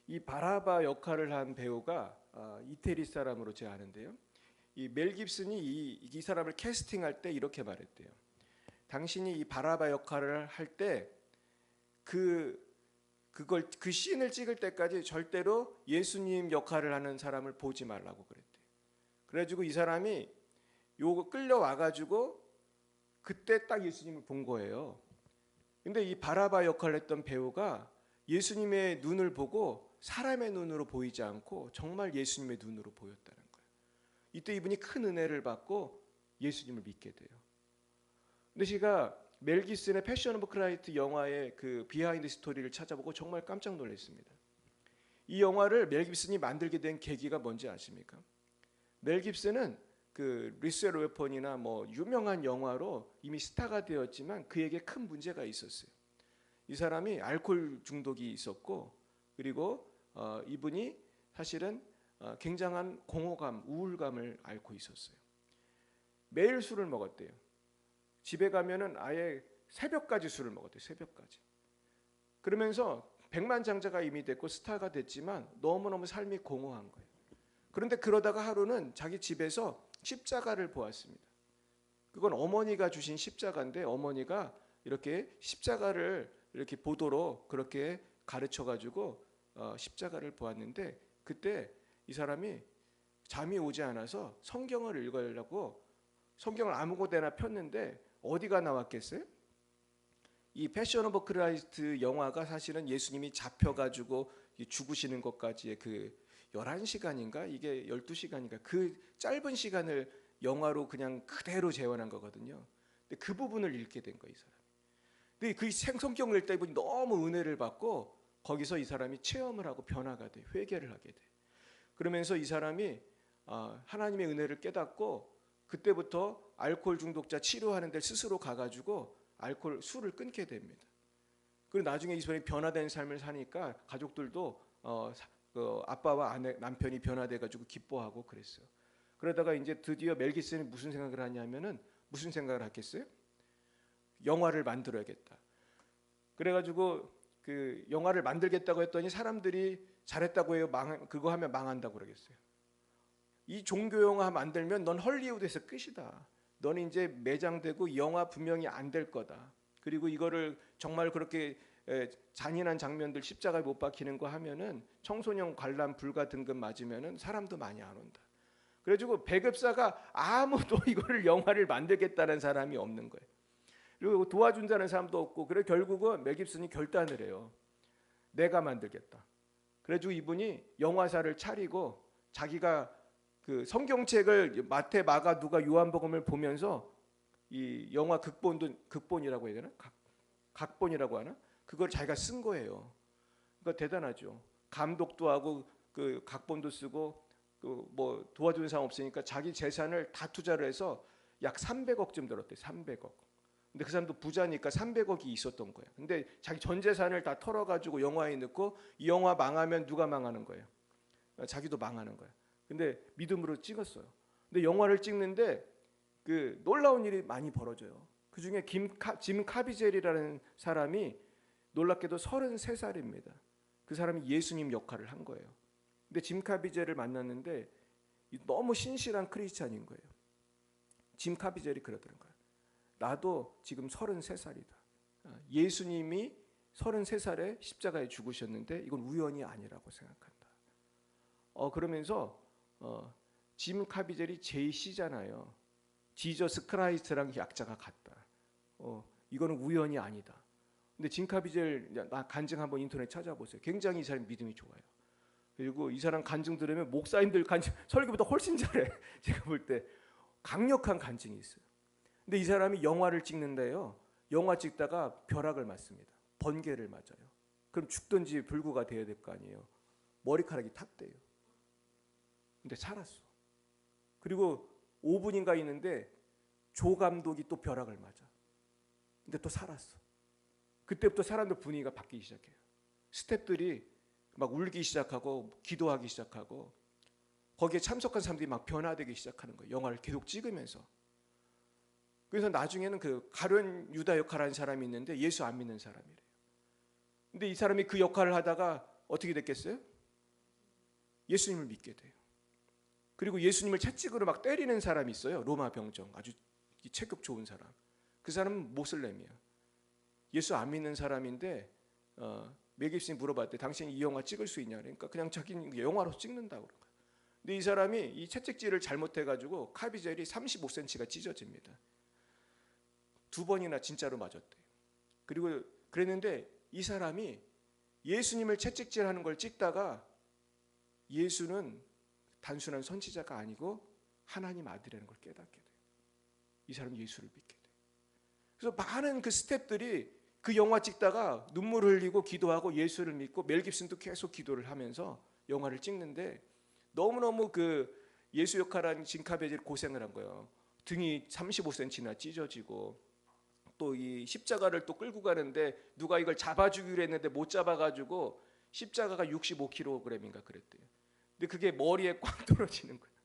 이 바라바 역할을 한 배우가 이태리 사람으로 제가 아는데요. 이 멜 깁슨이 이 사람을 캐스팅할 때 이렇게 말했대요. 당신이 이 바라바 역할을 할 때 그 씬을 찍을 때까지 절대로 예수님 역할을 하는 사람을 보지 말라고 그랬대요. 그래가지고 이 사람이 요거 끌려와 가지고 그때 딱 예수님을 본 거예요. 근데 이 바라바 역할을 했던 배우가 예수님의 눈을 보고 사람의 눈으로 보이지 않고 정말 예수님의 눈으로 보였다는 거예요. 이때 이분이 큰 은혜를 받고 예수님을 믿게 돼요. 근데 제가 멜 깁슨의 패션 오브 크라이스트 영화의 그 비하인드 스토리를 찾아보고 정말 깜짝 놀랐습니다. 이 영화를 멜 깁슨이 만들게 된 계기가 뭔지 아십니까? 멜 깁슨은 그 리셀 웨폰이나 뭐 유명한 영화로 이미 스타가 되었지만 그에게 큰 문제가 있었어요. 이 사람이 알코올 중독이 있었고 그리고 이분이 사실은 굉장한 공허감, 우울감을 앓고 있었어요. 매일 술을 먹었대요. 집에 가면은 아예 새벽까지 술을 먹었대요. 새벽까지. 그러면서 백만장자가 이미 됐고 스타가 됐지만 너무너무 삶이 공허한 거예요. 그런데 그러다가 하루는 자기 집에서 십자가를 보았습니다. 그건 어머니가 주신 십자가인데 어머니가 이렇게 십자가를 이렇게 보도록 그렇게 가르쳐 가지고 십자가를 보았는데 그때 이 사람이 잠이 오지 않아서 성경을 읽으려고 성경을 아무것도나 폈는데 어디가 나왔겠어요? 이 패션 오브 크라이스트 영화가 사실은 예수님이 잡혀가지고 죽으시는 것까지의 그 11시간인가 이게 12시간인가 그 짧은 시간을 영화로 그냥 그대로 재현한 거거든요. 근데 그 부분을 읽게 된 거예요, 이 사람이. 근데 그 성경을 읽다 보니 너무 은혜를 받고 거기서 이 사람이 체험을 하고 변화가 돼, 회개를 하게 돼. 그러면서 이 사람이 하나님의 은혜를 깨닫고 그때부터 알코올 중독자 치료하는 데 스스로 가가지고 술을 끊게 됩니다. 그리고 나중에 이 사람이 변화된 삶을 사니까 가족들도 아빠와 아내, 남편이 변화돼가지고 기뻐하고 그랬어요. 그러다가 이제 드디어 멜 깁슨이 무슨 생각을 하냐면은 무슨 생각을 하겠어요? 영화를 만들어야겠다. 그래가지고 그 영화를 만들겠다고 했더니 사람들이 잘했다고 해요. 그거 하면 망한다고 그러겠어요. 이 종교 영화 만들면 넌 헐리우드에서 끝이다. 너는 이제 매장되고 영화 분명히 안 될 거다. 그리고 이거를 정말 그렇게 잔인한 장면들 십자가에 못 박히는 거 하면은 청소년 관람 불가 등급 맞으면은 사람도 많이 안 온다. 그래가지고 배급사가 아무도 이거를 영화를 만들겠다는 사람이 없는 거예요. 그리고 도와준다는 사람도 없고 그래 결국은 멜 깁슨이 결단을 해요. 내가 만들겠다. 그래가지고 이분이 영화사를 차리고 자기가 그 성경책을 마태, 마가, 누가, 요한복음을 보면서 이 영화 극본이라고 해야 되나? 각본이라고 하나? 그걸 자기가 쓴 거예요. 그러니까 대단하죠. 감독도 하고 그 각본도 쓰고 그 뭐 도와주는 사람 없으니까 자기 재산을 다 투자를 해서 약 300억쯤 들었대요. 300억. 근데 그 사람도 부자니까 300억이 있었던 거예요. 근데 자기 전 재산을 다 털어가지고 영화에 넣고 이 영화 망하면 누가 망하는 거예요? 자기도 망하는 거예요. 근데 믿음으로 찍었어요. 근데 영화를 찍는데 그 놀라운 일이 많이 벌어져요. 그 중에 짐 카비젤이라는 사람이 놀랍게도 33살입니다. 그 사람이 예수님 역할을 한 거예요. 근데 짐 카비젤을 만났는데 너무 신실한 크리스찬인 거예요. 짐 카비젤이 그러더라는 거예요. 나도 지금 33살이다. 예수님이 33살에 십자가에 죽으셨는데 이건 우연이 아니라고 생각한다. 그러면서 짐 카비젤이 JC잖아요. 지저스 크라이스트랑 약자가 같다. 이거는 우연이 아니다. 근데 짐 카비젤 간증 한번 인터넷 찾아보세요. 굉장히 이 사람 믿음이 좋아요. 그리고 이 사람 간증 들으면 목사님들 간증 설교보다 훨씬 잘해. 제가 볼 때 강력한 간증이 있어요. 근데 이 사람이 영화를 찍는데요. 영화 찍다가 벼락을 맞습니다. 번개를 맞아요. 그럼 죽든지 불구가 돼야 될 거 아니에요. 머리카락이 탔대요. 근데 살았어. 그리고 5분인가 있는데 조 감독이 또 벼락을 맞아. 근데 또 살았어. 그때부터 사람들 분위기가 바뀌기 시작해요. 스태프들이 막 울기 시작하고 기도하기 시작하고 거기에 참석한 사람들이 막 변화되기 시작하는 거예요. 영화를 계속 찍으면서. 그래서 나중에는 그 가룟 유다 역할을 하는 사람이 있는데 예수 안 믿는 사람이래요. 근데 이 사람이 그 역할을 하다가 어떻게 됐겠어요? 예수님을 믿게 돼요. 그리고 예수님을 채찍으로 막 때리는 사람이 있어요. 로마 병정, 아주 체격 좋은 사람. 그 사람은 모슬렘이야. 예수 안 믿는 사람인데 멜 깁슨이 물어봤대. 당신이 이 영화 찍을 수 있냐? 그러니까 그냥 자기는 영화로 찍는다고 그런 거야. 근데 이 사람이 이 채찍질을 잘못해가지고 카비젤이 35cm가 찢어집니다. 2번이나 진짜로 맞았대. 그리고 그랬는데 이 사람이 예수님을 채찍질하는 걸 찍다가 예수는 단순한 선지자가 아니고 하나님 아들이라는 걸 깨닫게 돼요. 이 사람이 예수를 믿게 돼요. 그래서 많은 그 스태프들이 그 영화 찍다가 눈물 흘리고 기도하고 예수를 믿고 멜 깁슨도 계속 기도를 하면서 영화를 찍는데 너무너무 그 예수 역할한 짐 카베젤이 고생을 한 거예요. 등이 35cm나 찢어지고 또 이 십자가를 또 끌고 가는데 누가 이걸 잡아주기로 했는데 못 잡아가지고 십자가가 65kg인가 그랬대요. 근데 그게 머리에 꽉 떨어지는 거예요.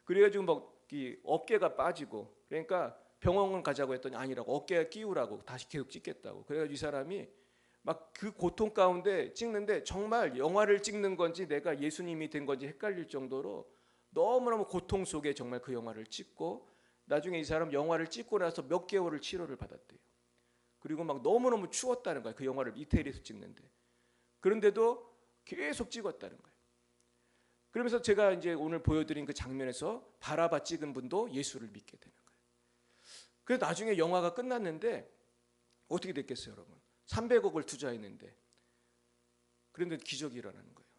그래가지고 막 이 어깨가 빠지고 그러니까 병원 가자고 했더니 아니라고 어깨에 끼우라고 다시 계속 찍겠다고. 그래가지고 이 사람이 막 그 고통 가운데 찍는데 정말 영화를 찍는 건지 내가 예수님이 된 건지 헷갈릴 정도로 너무너무 고통 속에 정말 그 영화를 찍고 나중에 이 사람 영화를 찍고 나서 몇 개월을 치료를 받았대요. 그리고 막 너무너무 추웠다는 거예요. 그 영화를 이태리에서 찍는데. 그런데도 계속 찍었다는 거예요. 그러면서 제가 이제 오늘 보여드린 그 장면에서 바라바 찍은 분도 예수를 믿게 되는 거예요. 그래서 나중에 영화가 끝났는데 어떻게 됐겠어요, 여러분? 300억을 투자했는데 그런데 기적이 일어나는 거예요.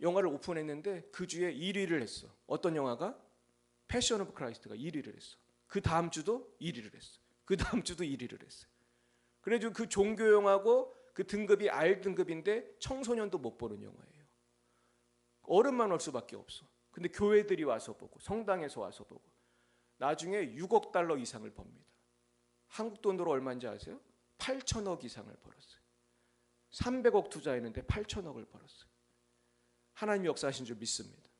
영화를 오픈했는데 그 주에 1위를 했어. 어떤 영화가? 패션 오브 크라이스트가 1위를 했어. 그 다음 주도 1위를 했어. 그 다음 주도 1위를 했어요. 그래가지고 그 종교 영화고 그 등급이 R 등급인데 청소년도 못 보는 영화예요. 어른만 올 수밖에 없어. 근데 교회들이 와서 보고 성당에서 와서 보고 나중에 6억 달러 이상을 법니다. 한국 돈으로 얼마인지 아세요? 8천억 이상을 벌었어요. 300억 투자했는데 8천억을 벌었어요. 하나님이 역사하신 줄 믿습니다.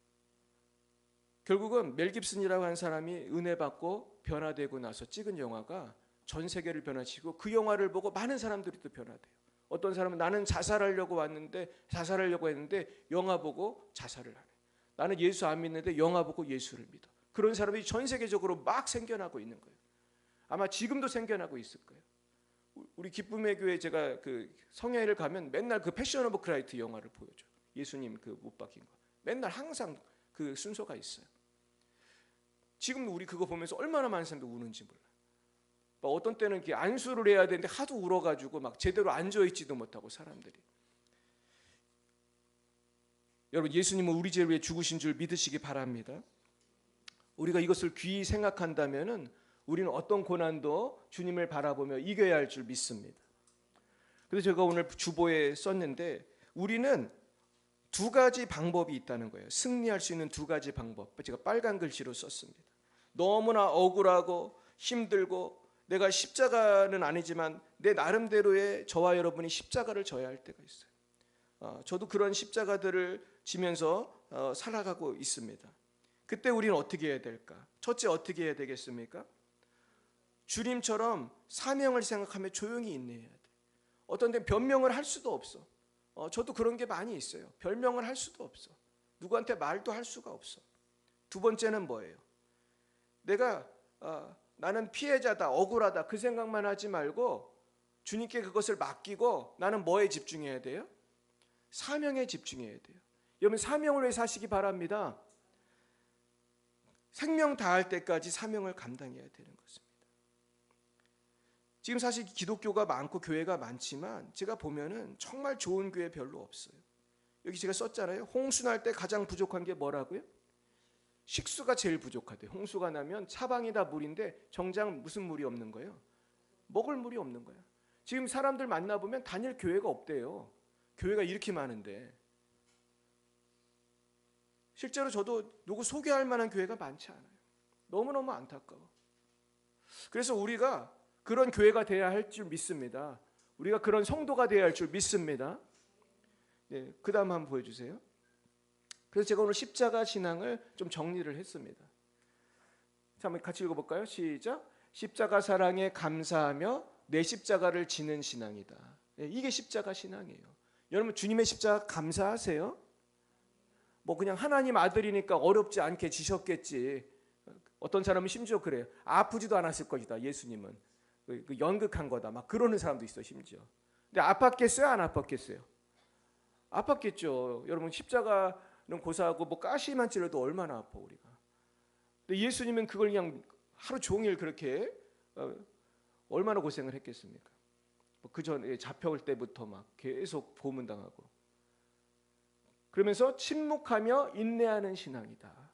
결국은 멜 깁슨이라고 하는 사람이 은혜 받고 변화되고 나서 찍은 영화가 전 세계를 변화시키고 그 영화를 보고 많은 사람들이 또 변화돼요. 어떤 사람은 나는 자살하려고 했는데 영화 보고 자살을 하네. 나는 예수 안 믿는데 영화 보고 예수를 믿어. 그런 사람이 전 세계적으로 막 생겨나고 있는 거예요. 아마 지금도 생겨나고 있을 거예요. 우리 기쁨의 교회 제가 그 성야회를 가면 맨날 그 패션 오브 크라이스트 영화를 보여줘. 예수님 그 못 박힌 거. 맨날 항상 그 순서가 있어요. 지금 우리 그거 보면서 얼마나 많은 사람들이 우는지 몰라. 어떤 때는 이렇게 안수를 해야 되는데 하도 울어가지고 막 제대로 앉아있지도 못하고 사람들이. 여러분 예수님은 우리 죄를 위해 죽으신 줄 믿으시기 바랍니다. 우리가 이것을 귀히 생각한다면은 우리는 어떤 고난도 주님을 바라보며 이겨야 할 줄 믿습니다. 그래서 제가 오늘 주보에 썼는데 우리는 두 가지 방법이 있다는 거예요. 승리할 수 있는 두 가지 방법. 제가 빨간 글씨로 썼습니다. 너무나 억울하고 힘들고 내가 십자가는 아니지만 내 나름대로의 저와 여러분이 십자가를 져야 할 때가 있어요. 저도 그런 십자가들을 지면서 살아가고 있습니다. 그때 우리는 어떻게 해야 될까? 첫째 어떻게 해야 되겠습니까? 주님처럼 사명을 생각하며 조용히 인내해야 돼. 어떤 데 변명을 할 수도 없어. 저도 그런 게 많이 있어요. 별명을 할 수도 없어. 누구한테 말도 할 수가 없어. 두 번째는 뭐예요? 내가 나는 피해자다, 억울하다 그 생각만 하지 말고 주님께 그것을 맡기고 나는 뭐에 집중해야 돼요? 사명에 집중해야 돼요. 여러분 사명을 위해 사시기 바랍니다. 생명 다할 때까지 사명을 감당해야 되는 것입니다. 지금 사실 기독교가 많고 교회가 많지만 제가 보면은 정말 좋은 교회 별로 없어요. 여기 제가 썼잖아요. 홍수 날 때 가장 부족한 게 뭐라고요? 식수가 제일 부족하대요. 홍수가 나면 사방이 다 물인데 정작 무슨 물이 없는 거예요? 먹을 물이 없는 거예요. 지금 사람들 만나보면 다닐 교회가 없대요. 교회가 이렇게 많은데 실제로 저도 누구 소개할 만한 교회가 많지 않아요. 너무너무 안타까워. 그래서 우리가 그런 교회가 돼야 할 줄 믿습니다. 우리가 그런 성도가 돼야 할 줄 믿습니다. 네, 그 다음 한번 보여주세요. 그래서 제가 오늘 십자가 신앙을 좀 정리를 했습니다. 자, 한번 같이 읽어볼까요? 시작. 십자가 사랑에 감사하며 내 십자가를 지는 신앙이다. 네, 이게 십자가 신앙이에요. 여러분 주님의 십자가 감사하세요? 뭐 그냥 하나님 아들이니까 어렵지 않게 지셨겠지. 어떤 사람은 심지어 그래요. 아프지도 않았을 것이다. 예수님은 그 연극한 거다. 막 그러는 사람도 있어 심지어. 근데 아팠겠어요? 안 아팠겠어요? 아팠겠죠. 여러분 십자가는 고사하고 뭐 가시만 찔러도 얼마나 아파 우리가. 근데 예수님은 그걸 그냥 하루 종일 그렇게 얼마나 고생을 했겠습니까? 그 전에 잡혀올 때부터 막 계속 고문당하고 그러면서 침묵하며 인내하는 신앙이다.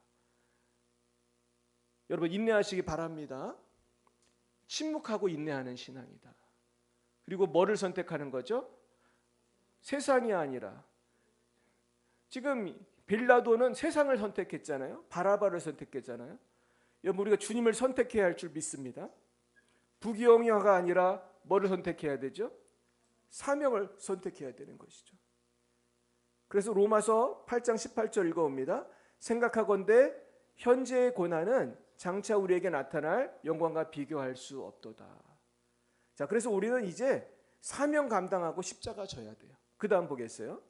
여러분 인내하시기 바랍니다. 침묵하고 인내하는 신앙이다. 그리고 뭐를 선택하는 거죠? 세상이 아니라 지금 빌라도는 세상을 선택했잖아요. 바라바를 선택했잖아요. 여러분 우리가 주님을 선택해야 할 줄 믿습니다. 부귀영화가 아니라 뭐를 선택해야 되죠? 사명을 선택해야 되는 것이죠. 그래서 로마서 8장 18절 읽어봅니다. 생각하건대 현재의 고난은 장차 우리에게 나타날 영광과 비교할 수 없도다. 자, 그래서 우리는 이제 사명 감당하고 십자가 져야 돼요. 그 다음 보겠어요.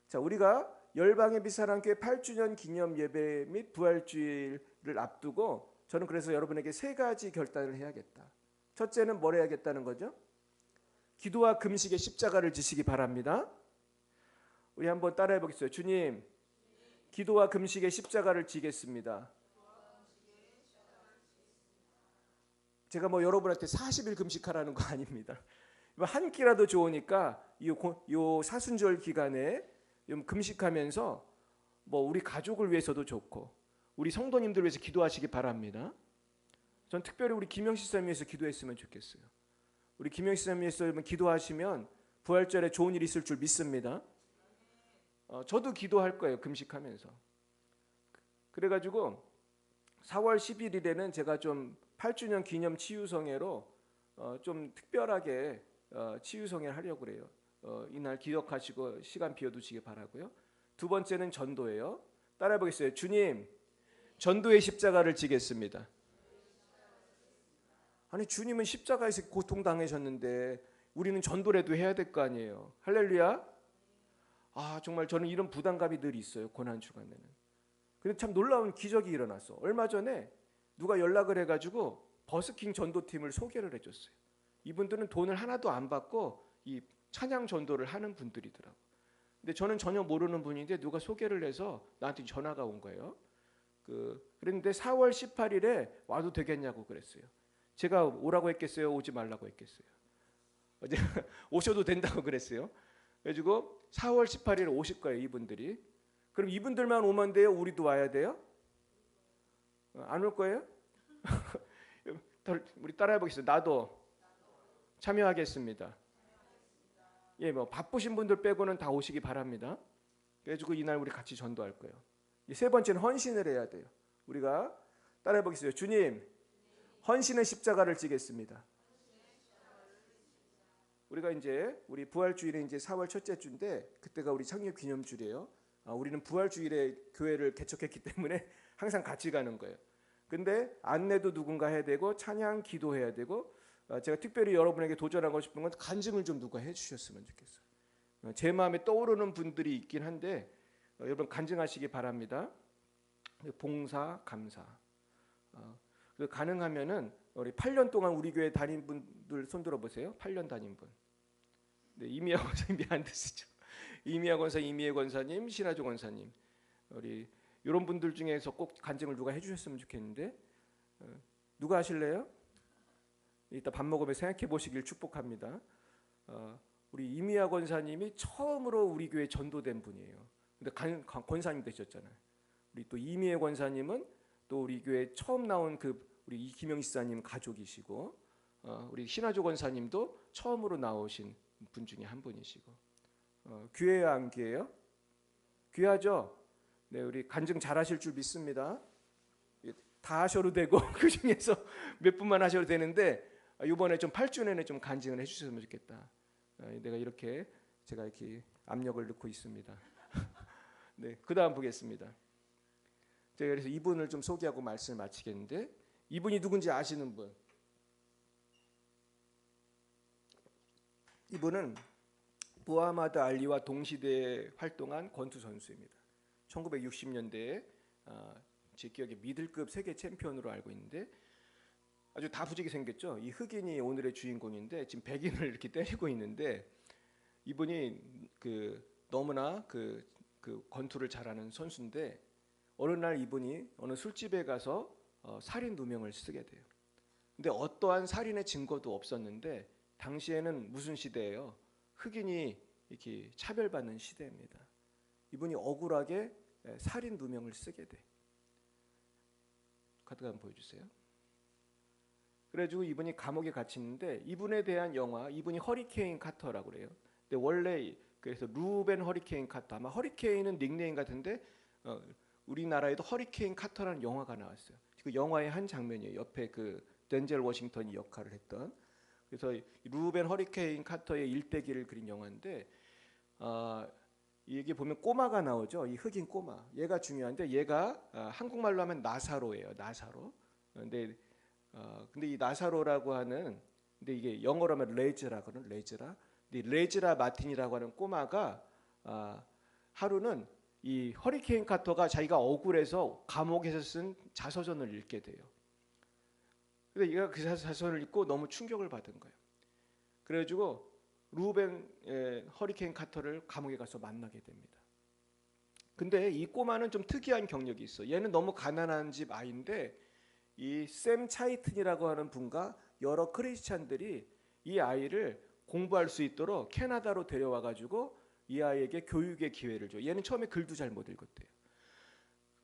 자, 우리가 열방의 빛사랑교회 8주년 기념 예배 및 부활주일을 앞두고 저는 그래서 여러분에게 세 가지 결단을 해야겠다. 첫째는 뭘 해야겠다는 거죠? 기도와 금식의 십자가를 지시기 바랍니다. 우리 한번 따라해 보겠어요. 주님, 기도와 금식의 십자가를 지겠습니다. 제가 뭐 여러분한테 40일 금식하라는 거 아닙니다. 한 끼라도 좋으니까 이 사순절 기간에 금식하면서 뭐 우리 가족을 위해서도 좋고 우리 성도님들 위해서 기도하시기 바랍니다. 전 특별히 우리 김영식 사님 위해서 기도했으면 좋겠어요. 우리 김영식 사님 위해서 여러분 기도하시면 부활절에 좋은 일이 있을 줄 믿습니다. 저도 기도할 거예요. 금식하면서. 그래가지고 4월 11일에는 제가 좀 8주년 기념 치유성회로 좀 특별하게 치유성회를 하려고 그래요. 이날 기억하시고 시간 비워두시기 바라고요. 두 번째는 전도예요. 따라해 보겠어요. 주님, 전도의 십자가를 지겠습니다. 아니 주님은 십자가에서 고통당하셨는데 우리는 전도라도 해야 될 거 아니에요. 할렐루야. 아 정말 저는 이런 부담감이 늘 있어요. 고난 주간에는. 근데 참 놀라운 기적이 일어났어. 얼마 전에 누가 연락을 해가지고 버스킹 전도팀을 소개를 해줬어요. 이분들은 돈을 하나도 안 받고 이 찬양 전도를 하는 분들이더라고. 근데 저는 전혀 모르는 분인데 누가 소개를 해서 나한테 전화가 온 거예요. 그랬는데 4월 18일에 와도 되겠냐고 그랬어요. 제가 오라고 했겠어요? 오지 말라고 했겠어요? 오셔도 된다고 그랬어요. 그래가지고 4월 18일에 오실 거예요. 이분들이. 그럼 이분들만 오면 돼요? 우리도 와야 돼요? 안 올 거예요? 우리 따라해 보겠습니다. 나도 참여하겠습니다. 예, 뭐 바쁘신 분들 빼고는 다 오시기 바랍니다. 그래가지고 이날 우리 같이 전도할 거예요. 세 번째는 헌신을 해야 돼요. 우리가 따라해 보겠습니다. 주님, 헌신의 십자가를 지겠습니다. 우리가 이제 우리 부활주일에 이제 4월 첫째 주인데 그때가 우리 창립 기념주일이에요. 우리는 부활주일에 교회를 개척했기 때문에 항상 같이 가는 거예요. 근데 안내도 누군가 해야 되고 찬양 기도해야 되고 제가 특별히 여러분에게 도전하고 싶은 건 간증을 좀 누가 해주셨으면 좋겠어요. 제 마음에 떠오르는 분들이 있긴 한데 여러분 간증하시기 바랍니다. 봉사, 감사. 가능하면은 우리 8년 동안 우리 교회 다닌 분들 손들어 보세요. 8년 다닌 분. 네, 이미하 권사님 안 드시죠? 이미하 권사, 이미혜 권사님, 신하조 권사님, 우리 이런 분들 중에서 꼭 간증을 누가 해주셨으면 좋겠는데 누가 하실래요? 이따 밥 먹으면 생각해 보시길 축복합니다. 우리 이미하 권사님이 처음으로 우리 교회 전도된 분이에요. 근데 권사님 되셨잖아요. 우리 또 이미혜 권사님은 또 우리 교회 처음 나온 우리 김영시사님 가족이시고 우리 신하조 권사님도 처음으로 나오신 분 중에 한 분이시고 귀해요 안 귀해요? 귀하죠? 네, 우리 간증 잘하실 줄 믿습니다. 다 하셔도 되고 그 중에서 몇 분만 하셔도 되는데 이번에 좀 8주년에 좀 간증을 해주셨으면 좋겠다. 내가 제가 이렇게 압력을 넣고 있습니다. 네, 그 다음 보겠습니다. 제가 그래서 이분을 좀 소개하고 말씀을 마치겠는데 이분이 누군지 아시는 분? 이분은 무하마드 알리와 동시대에 활동한 권투 선수입니다. 1960년대에 제 기억에 미들급 세계 챔피언으로 알고 있는데 아주 다부지게 생겼죠. 이 흑인이 오늘의 주인공인데 지금 백인을 이렇게 때리고 있는데 이분이 너무나 권투를 잘하는 선수인데 어느 날 이분이 어느 술집에 가서 살인 누명을 쓰게 돼요. 근데 어떠한 살인의 증거도 없었는데 당시에는 무슨 시대예요? 흑인이 이렇게 차별받는 시대입니다. 이분이 억울하게 살인 누명을 쓰게 돼. 카드 한번 보여주세요. 그래가지고 이분이 감옥에 갇히는데 이분에 대한 영화, 이분이 허리케인 카터라고 그래요. 근데 원래 그래서 루벤 허리케인 카터, 아마 허리케인은 닉네임 같은데 우리나라에도 허리케인 카터라는 영화가 나왔어요. 그 영화의 한 장면이에요. 옆에 덴젤 워싱턴이 역할을 했던. 그래서 루벤 허리케인 카터의 일대기를 그린 영화인데 이게 보면 꼬마가 나오죠. 이 흑인 꼬마. 얘가 중요한데 얘가 한국말로 하면 나사로예요. 나사로. 근데 이 나사로라고 하는 근데 이게 영어로 하면 레즈라거든. 레즈라. 근데 레즈라 마틴이라고 하는 꼬마가 하루는 이 허리케인 카터가 자기가 억울해서 감옥에서 쓴 자서전을 읽게 돼요. 근데 얘가 그 자서전을 읽고 너무 충격을 받은 거예요. 그래가지고 루벤 허리케인 카터를 감옥에 가서 만나게 됩니다. 근데 이 꼬마는 좀 특이한 경력이 있어. 얘는 너무 가난한 집 아이인데 이 샘 차이튼이라고 하는 분과 여러 크리스찬들이 이 아이를 공부할 수 있도록 캐나다로 데려와 가지고 이 아이에게 교육의 기회를 줘. 얘는 처음에 글도 잘 못 읽었대요.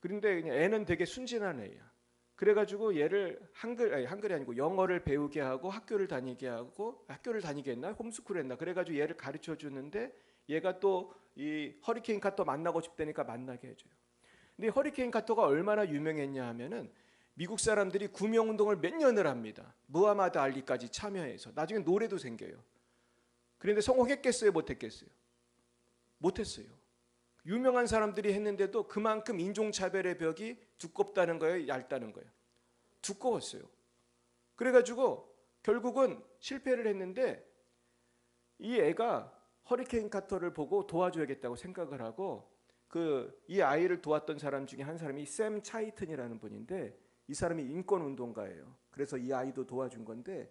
그런데 그냥 애는 되게 순진한 애야. 그래가지고 얘를 한글이 아니고 영어를 배우게 하고 학교를 다니게 했나 홈스쿨 했나 그래가지고 얘를 가르쳐 주는데 얘가 또 이 허리케인 카터 만나고 싶다니까 만나게 해줘요. 근데 허리케인 카터가 얼마나 유명했냐 하면은 미국 사람들이 구명운동을 몇 년을 합니다. 무하마드 알리까지 참여해서 나중에 노래도 생겨요. 그런데 성공했겠어요? 못했겠어요? 못했어요. 유명한 사람들이 했는데도 그만큼 인종차별의 벽이 두껍다는 거예요? 얇다는 거예요? 두꺼웠어요. 그래가지고 결국은 실패를 했는데 이 애가 허리케인 카터를 보고 도와줘야겠다고 생각을 하고 이 아이를 도왔던 사람 중에 한 사람이 샘 차이튼이라는 분인데 이 사람이 인권운동가예요. 그래서 이 아이도 도와준 건데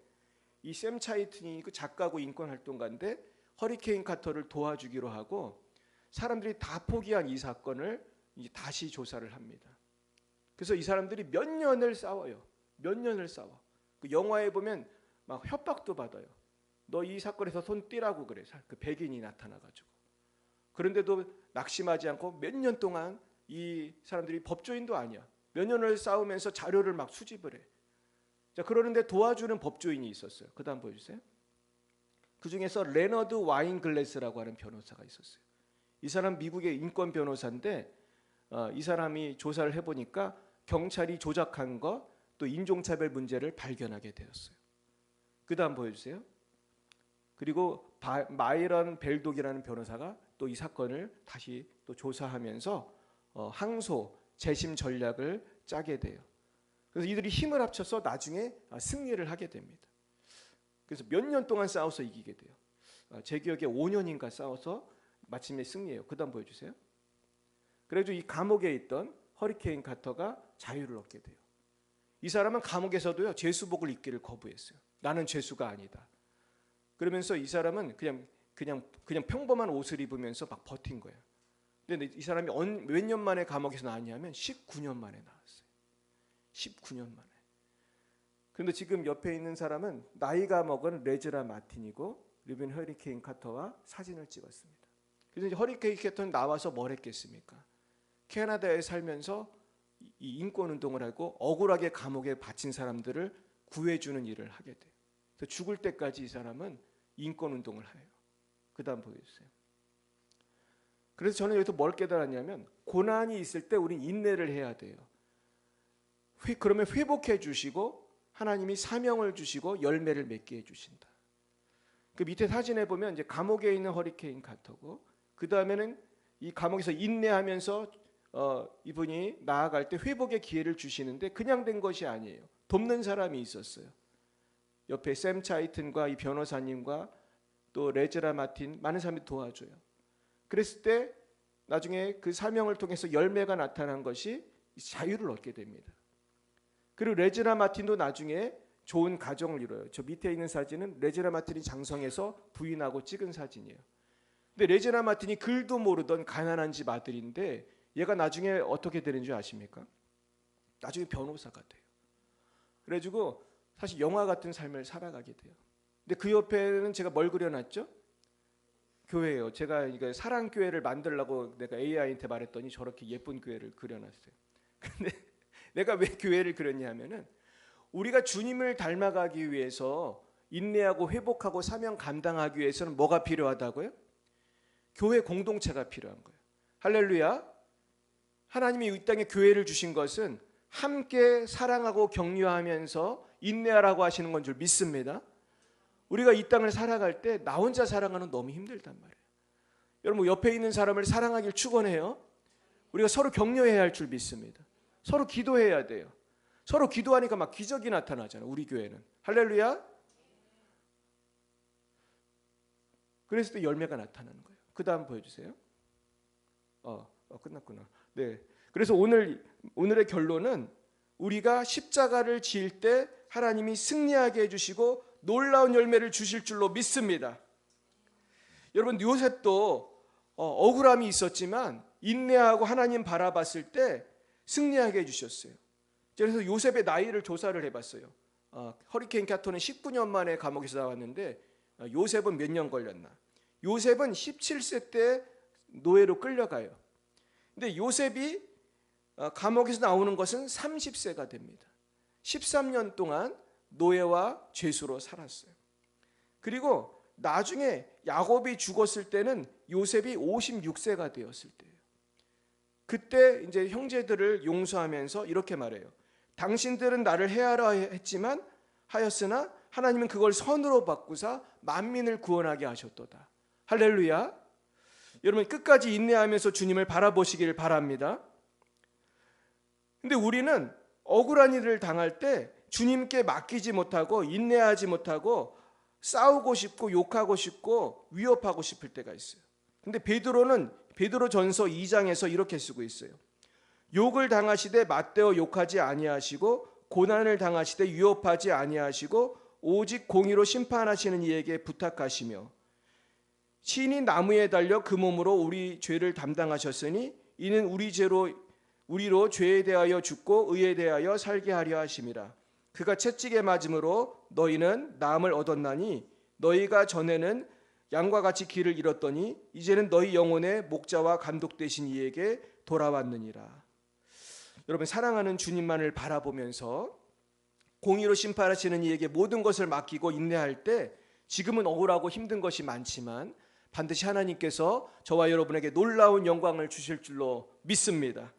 이 샘 차이튼이 그 작가고 인권활동가인데 허리케인 카터를 도와주기로 하고 사람들이 다 포기한 이 사건을 이제 다시 조사를 합니다. 그래서 이 사람들이 몇 년을 싸워요. 몇 년을 싸워. 그 영화에 보면 막 협박도 받아요. 너 이 사건에서 손 떼라고 그래. 그 백인이 나타나가지고. 그런데도 낙심하지 않고 몇 년 동안 이 사람들이 법조인도 아니야. 몇 년을 싸우면서 자료를 막 수집을 해. 자, 그러는데 도와주는 법조인이 있었어요. 그 다음 보여주세요. 그 중에서 레너드 와인글래스라고 하는 변호사가 있었어요. 이 사람 미국의 인권 변호사인데 이 사람이 조사를 해보니까 경찰이 조작한 거 또 인종차별 문제를 발견하게 되었어요. 그 다음 보여주세요. 그리고 마이런 벨독이라는 변호사가 또 이 사건을 다시 또 조사하면서 항소, 재심 전략을 짜게 돼요. 그래서 이들이 힘을 합쳐서 나중에 승리를 하게 됩니다. 그래서 몇 년 동안 싸워서 이기게 돼요. 제 기억에 5년인가 싸워서 마침내 승리해요. 그 다음 보여주세요. 그래서 이 감옥에 있던 허리케인 카터가 자유를 얻게 돼요. 이 사람은 감옥에서도요 죄수복을 입기를 거부했어요. 나는 죄수가 아니다. 그러면서 이 사람은 그냥 평범한 옷을 입으면서 막 버틴 거예요. 근데 이 사람이 몇 년 만에 감옥에서 나왔냐면 19년 만에 나왔어요. 19년 만에. 그런데 지금 옆에 있는 사람은 나이가 먹은 레즈라 마틴이고 루벤 허리케인 카터와 사진을 찍었습니다. 그래서 이제 허리케인 카터는 나와서 뭘 했겠습니까? 캐나다에 살면서 이 인권 운동을 하고 억울하게 감옥에 갇힌 사람들을 구해주는 일을 하게 돼요. 그래서 죽을 때까지 이 사람은 인권 운동을 해요. 그다음 보여주세요. 그래서 저는 여기서 뭘 깨달았냐면 고난이 있을 때 우린 인내를 해야 돼요. 그러면 회복해 주시고 하나님이 사명을 주시고 열매를 맺게 해 주신다. 그 밑에 사진에 보면 이제 감옥에 있는 허리케인 카터고 그 다음에는 이 감옥에서 인내하면서 이분이 나아갈 때 회복의 기회를 주시는데 그냥 된 것이 아니에요. 돕는 사람이 있었어요. 옆에 샘 차이튼과 이 변호사님과 또 레즈라 마틴 많은 사람들이 도와줘요. 그랬을 때 나중에 그 사명을 통해서 열매가 나타난 것이 자유를 얻게 됩니다. 그리고 레즈라 마틴도 나중에 좋은 가정을 이뤄요. 저 밑에 있는 사진은 레즈라 마틴이 장성해서 부인하고 찍은 사진이에요. 근데 레즈라 마틴이 글도 모르던 가난한 집 아들인데 얘가 나중에 어떻게 되는 줄 아십니까? 나중에 변호사가 돼요. 그래가지고 사실 영화 같은 삶을 살아가게 돼요. 근데 그 옆에는 제가 뭘 그려놨죠? 교회예요. 제가 이거 사랑 교회를 만들려고 내가 AI한테 말했더니 저렇게 예쁜 교회를 그려놨어요. 근데 내가 왜 교회를 그렸냐면은 우리가 주님을 닮아가기 위해서 인내하고 회복하고 사명 감당하기 위해서는 뭐가 필요하다고요? 교회 공동체가 필요한 거예요. 할렐루야. 하나님이 이 땅에 교회를 주신 것은 함께 사랑하고 격려하면서 인내하라고 하시는 건 줄 믿습니다. 우리가 이 땅을 살아갈 때 나 혼자 살아가는 너무 힘들단 말이에요. 여러분 옆에 있는 사람을 사랑하길 축원해요. 우리가 서로 격려해야 할 줄 믿습니다. 서로 기도해야 돼요. 서로 기도하니까 막 기적이 나타나잖아요. 우리 교회는. 할렐루야. 그랬을 때 열매가 나타나는 거예요. 그 다음 보여주세요. 끝났구나. 네. 그래서 오늘의 결론은 우리가 십자가를 지을 때 하나님이 승리하게 해주시고 놀라운 열매를 주실 줄로 믿습니다. 여러분 요셉도 억울함이 있었지만 인내하고 하나님 바라봤을 때 승리하게 해주셨어요. 그래서 요셉의 나이를 조사를 해봤어요. 허리케인 카토는 19년 만에 감옥에서 나왔는데 요셉은 몇 년 걸렸나? 요셉은 17세 때 노예로 끌려가요. 근데 요셉이 감옥에서 나오는 것은 30세가 됩니다. 13년 동안 노예와 죄수로 살았어요. 그리고 나중에 야곱이 죽었을 때는 요셉이 56세가 되었을 때예요. 그때 이제 형제들을 용서하면서 이렇게 말해요. 당신들은 나를 해하라 했지만 하였으나 하나님은 그걸 선으로 바꾸사 만민을 구원하게 하셨도다. 할렐루야. 여러분 끝까지 인내하면서 주님을 바라보시길 바랍니다. 근데 우리는 억울한 일을 당할 때 주님께 맡기지 못하고 인내하지 못하고 싸우고 싶고 욕하고 싶고 위협하고 싶을 때가 있어요. 근데 베드로는 베드로전서 2장에서 이렇게 쓰고 있어요. 욕을 당하시되 맞대어 욕하지 아니하시고 고난을 당하시되 위협하지 아니하시고 오직 공의로 심판하시는 이에게 부탁하시며 친히 나무에 달려 그 몸으로 우리 죄를 담당하셨으니 이는 우리로 죄에 대하여 죽고 의에 대하여 살게 하려 하심이라. 그가 채찍에 맞음으로 너희는 나음을 얻었나니 너희가 전에는 양과 같이 길을 잃었더니 이제는 너희 영혼의 목자와 감독 되신 이에게 돌아왔느니라. 여러분 사랑하는 주님만을 바라보면서 공의로 심판하시는 이에게 모든 것을 맡기고 인내할 때 지금은 억울하고 힘든 것이 많지만 반드시 하나님께서 저와 여러분에게 놀라운 영광을 주실 줄로 믿습니다.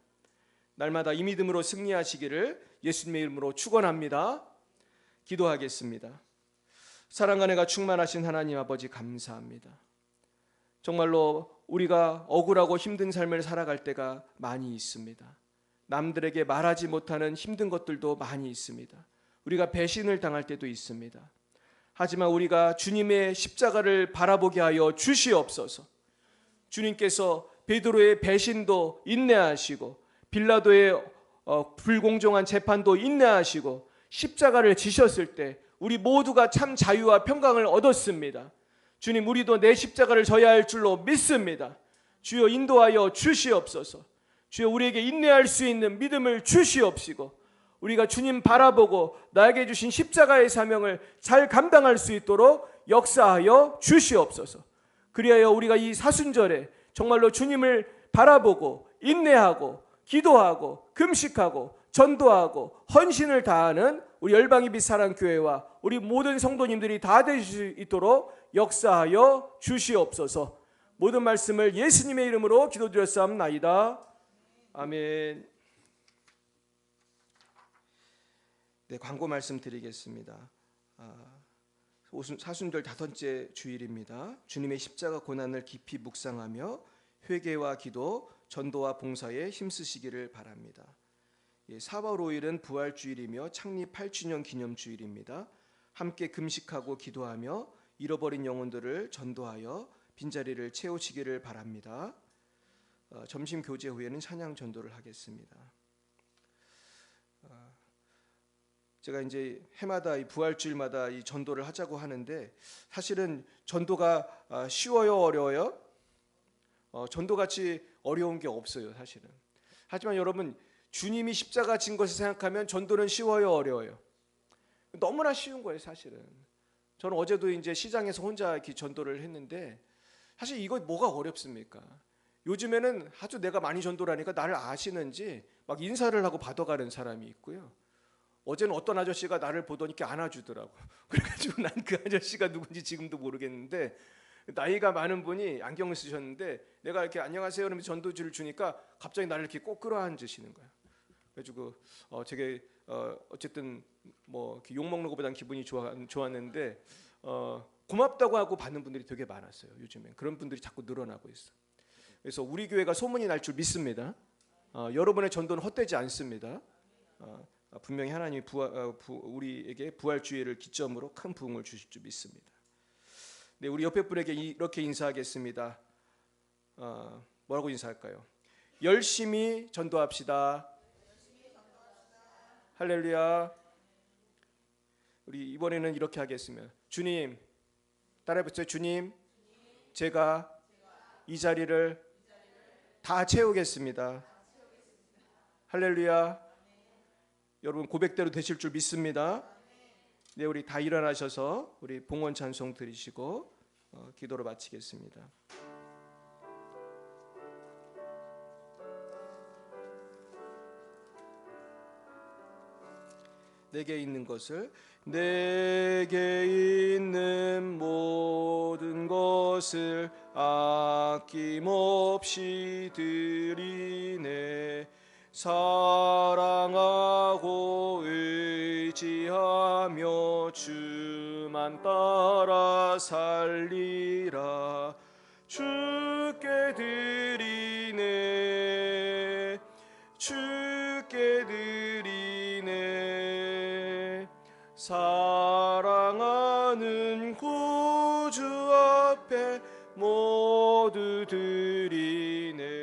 날마다 이 믿음으로 승리하시기를 예수님의 이름으로 축원합니다. 기도하겠습니다. 사랑과 은혜가 충만하신 하나님 아버지 감사합니다. 정말로 우리가 억울하고 힘든 삶을 살아갈 때가 많이 있습니다. 남들에게 말하지 못하는 힘든 것들도 많이 있습니다. 우리가 배신을 당할 때도 있습니다. 하지만 우리가 주님의 십자가를 바라보게 하여 주시옵소서. 주님께서 베드로의 배신도 인내하시고 빌라도의 불공정한 재판도 인내하시고 십자가를 지셨을 때 우리 모두가 참 자유와 평강을 얻었습니다. 주님 우리도 내 십자가를 져야 할 줄로 믿습니다. 주여 인도하여 주시옵소서. 주여 우리에게 인내할 수 있는 믿음을 주시옵시고 우리가 주님 바라보고 나에게 주신 십자가의 사명을 잘 감당할 수 있도록 역사하여 주시옵소서. 그리하여 우리가 이 사순절에 정말로 주님을 바라보고 인내하고 기도하고 금식하고 전도하고 헌신을 다하는 우리 열방의 빛 사랑교회와 우리 모든 성도님들이 다 될 수 있도록 역사하여 주시옵소서. 모든 말씀을 예수님의 이름으로 기도드렸사옵나이다. 아멘. 네, 광고 말씀드리겠습니다. 사순절 5째 주일입니다. 주님의 십자가 고난을 깊이 묵상하며 회개와 기도, 전도와 봉사에 힘쓰시기를 바랍니다. 4월 5일은 부활주일이며 창립 8주년 기념주일입니다. 함께 금식하고 기도하며 잃어버린 영혼들을 전도하여 빈자리를 채우시기를 바랍니다. 점심 교제 후에는 찬양 전도를 하겠습니다. 제가 이제 해마다 이 부활주일마다 이 전도를 하자고 하는데 사실은 전도가 쉬워요, 어려워요? 전도같이 어려운 게 없어요, 사실은. 하지만 여러분, 주님이 십자가 진 것을 생각하면 전도는 쉬워요, 어려워요? 너무나 쉬운 거예요, 사실은. 저는 어제도 이제 시장에서 혼자 이렇게 전도를 했는데 사실 이거 뭐가 어렵습니까? 요즘에는 아주 내가 많이 전도를 하니까 나를 아시는지 막 인사를 하고 받아가는 사람이 있고요. 어제는 어떤 아저씨가 나를 보더니 이렇게 안아주더라고. 그래가지고 난 그 아저씨가 누군지 지금도 모르겠는데 나이가 많은 분이 안경을 쓰셨는데 내가 이렇게 안녕하세요 그러면서 전도지를 주니까 갑자기 나를 이렇게 꼭 끌어안으시는 거야. 그래가지고 되게 어쨌든 뭐 욕 먹는 것보다는 기분이 좋았는데 고맙다고 하고 받는 분들이 되게 많았어요. 요즘엔 그런 분들이 자꾸 늘어나고 있어. 그래서 우리 교회가 소문이 날 줄 믿습니다. 여러분의 전도는 헛되지 않습니다. 분명히 하나님이 우리에게 부활주의를 기점으로 큰 부흥을 주실 줄 믿습니다. 네, 우리 옆에 분에게 이렇게 인사하겠습니다. 뭐라고 인사할까요? 열심히 전도합시다. 할렐루야. 우리 이번에는 이렇게 하겠습니다. 주님, 따라해보세요. 주님, 제가 이 자리를 다 채우겠습니다. 할렐루야. 여러분 고백대로 되실 줄 믿습니다. 네, 우리 다 일어나셔서 우리 봉헌 찬송 드리시고 기도로 마치겠습니다. 내게 있는 것을, 내게 있는 모든 것을 아낌없이 드리네. 사랑하고 의지하며 주만 따라 살리라. 주께 드리네, 주께 드리네. 사랑하는 구주 앞에 모두 드리네.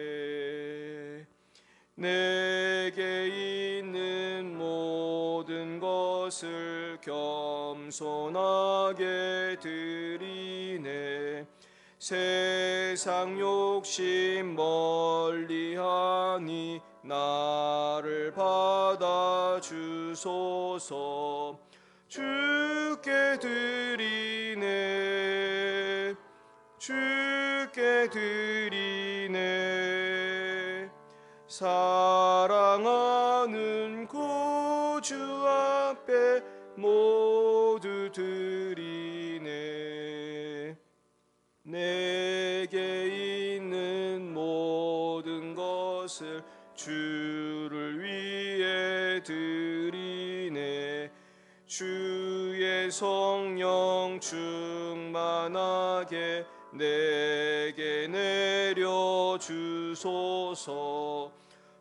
내게 있는 모든 것을 겸손하게 드리네. 세상 욕심 멀리하니 나를 받아 주소서. 주께 드리네, 주께 드리네. 사랑하는 구주 앞에 모두 드리네. 내게 있는 모든 것을 주를 위해 드리네. 주의 성령 충만하게 내게 내려 주소서.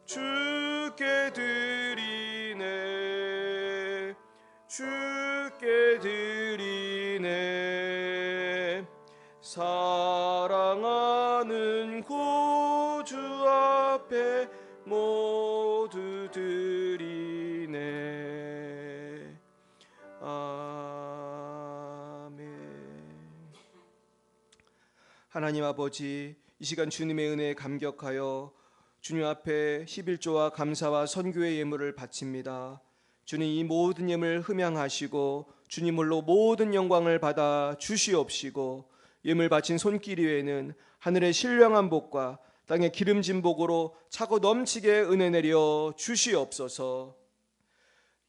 주께 드리네, 주께 드리네. 사랑하는 구주 앞에 모두 드리네. 아멘. 하나님 아버지, 이 시간 주님의 은혜에 감격하여 주님 앞에 11조와 감사와 선교의 예물을 바칩니다. 주님, 이 모든 예물 흠양하시고 주님으로 모든 영광을 받아 주시옵시고, 예물 바친 손길 위에는 하늘의 신령한 복과 땅의 기름진 복으로 차고 넘치게 은혜 내려 주시옵소서.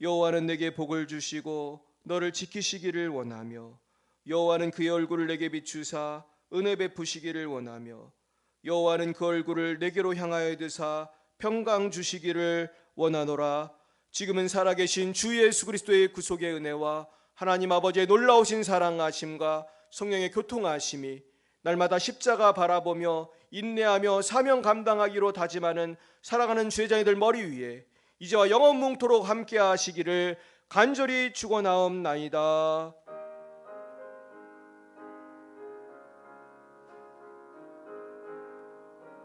여호와는 내게 복을 주시고 너를 지키시기를 원하며, 여호와는 그의 얼굴을 내게 비추사 은혜 베푸시기를 원하며, 여호와는 그 얼굴을 내게로 향하여 드사 평강 주시기를 원하노라. 지금은 살아계신 주 예수 그리스도의 구속의 은혜와 하나님 아버지의 놀라우신 사랑하심과 성령의 교통하심이 날마다 십자가 바라보며 인내하며 사명 감당하기로 다짐하는 사랑하는 제자들 머리 위에 이제와 영원뭉토록 함께 하시기를 간절히 축원하옵나이다.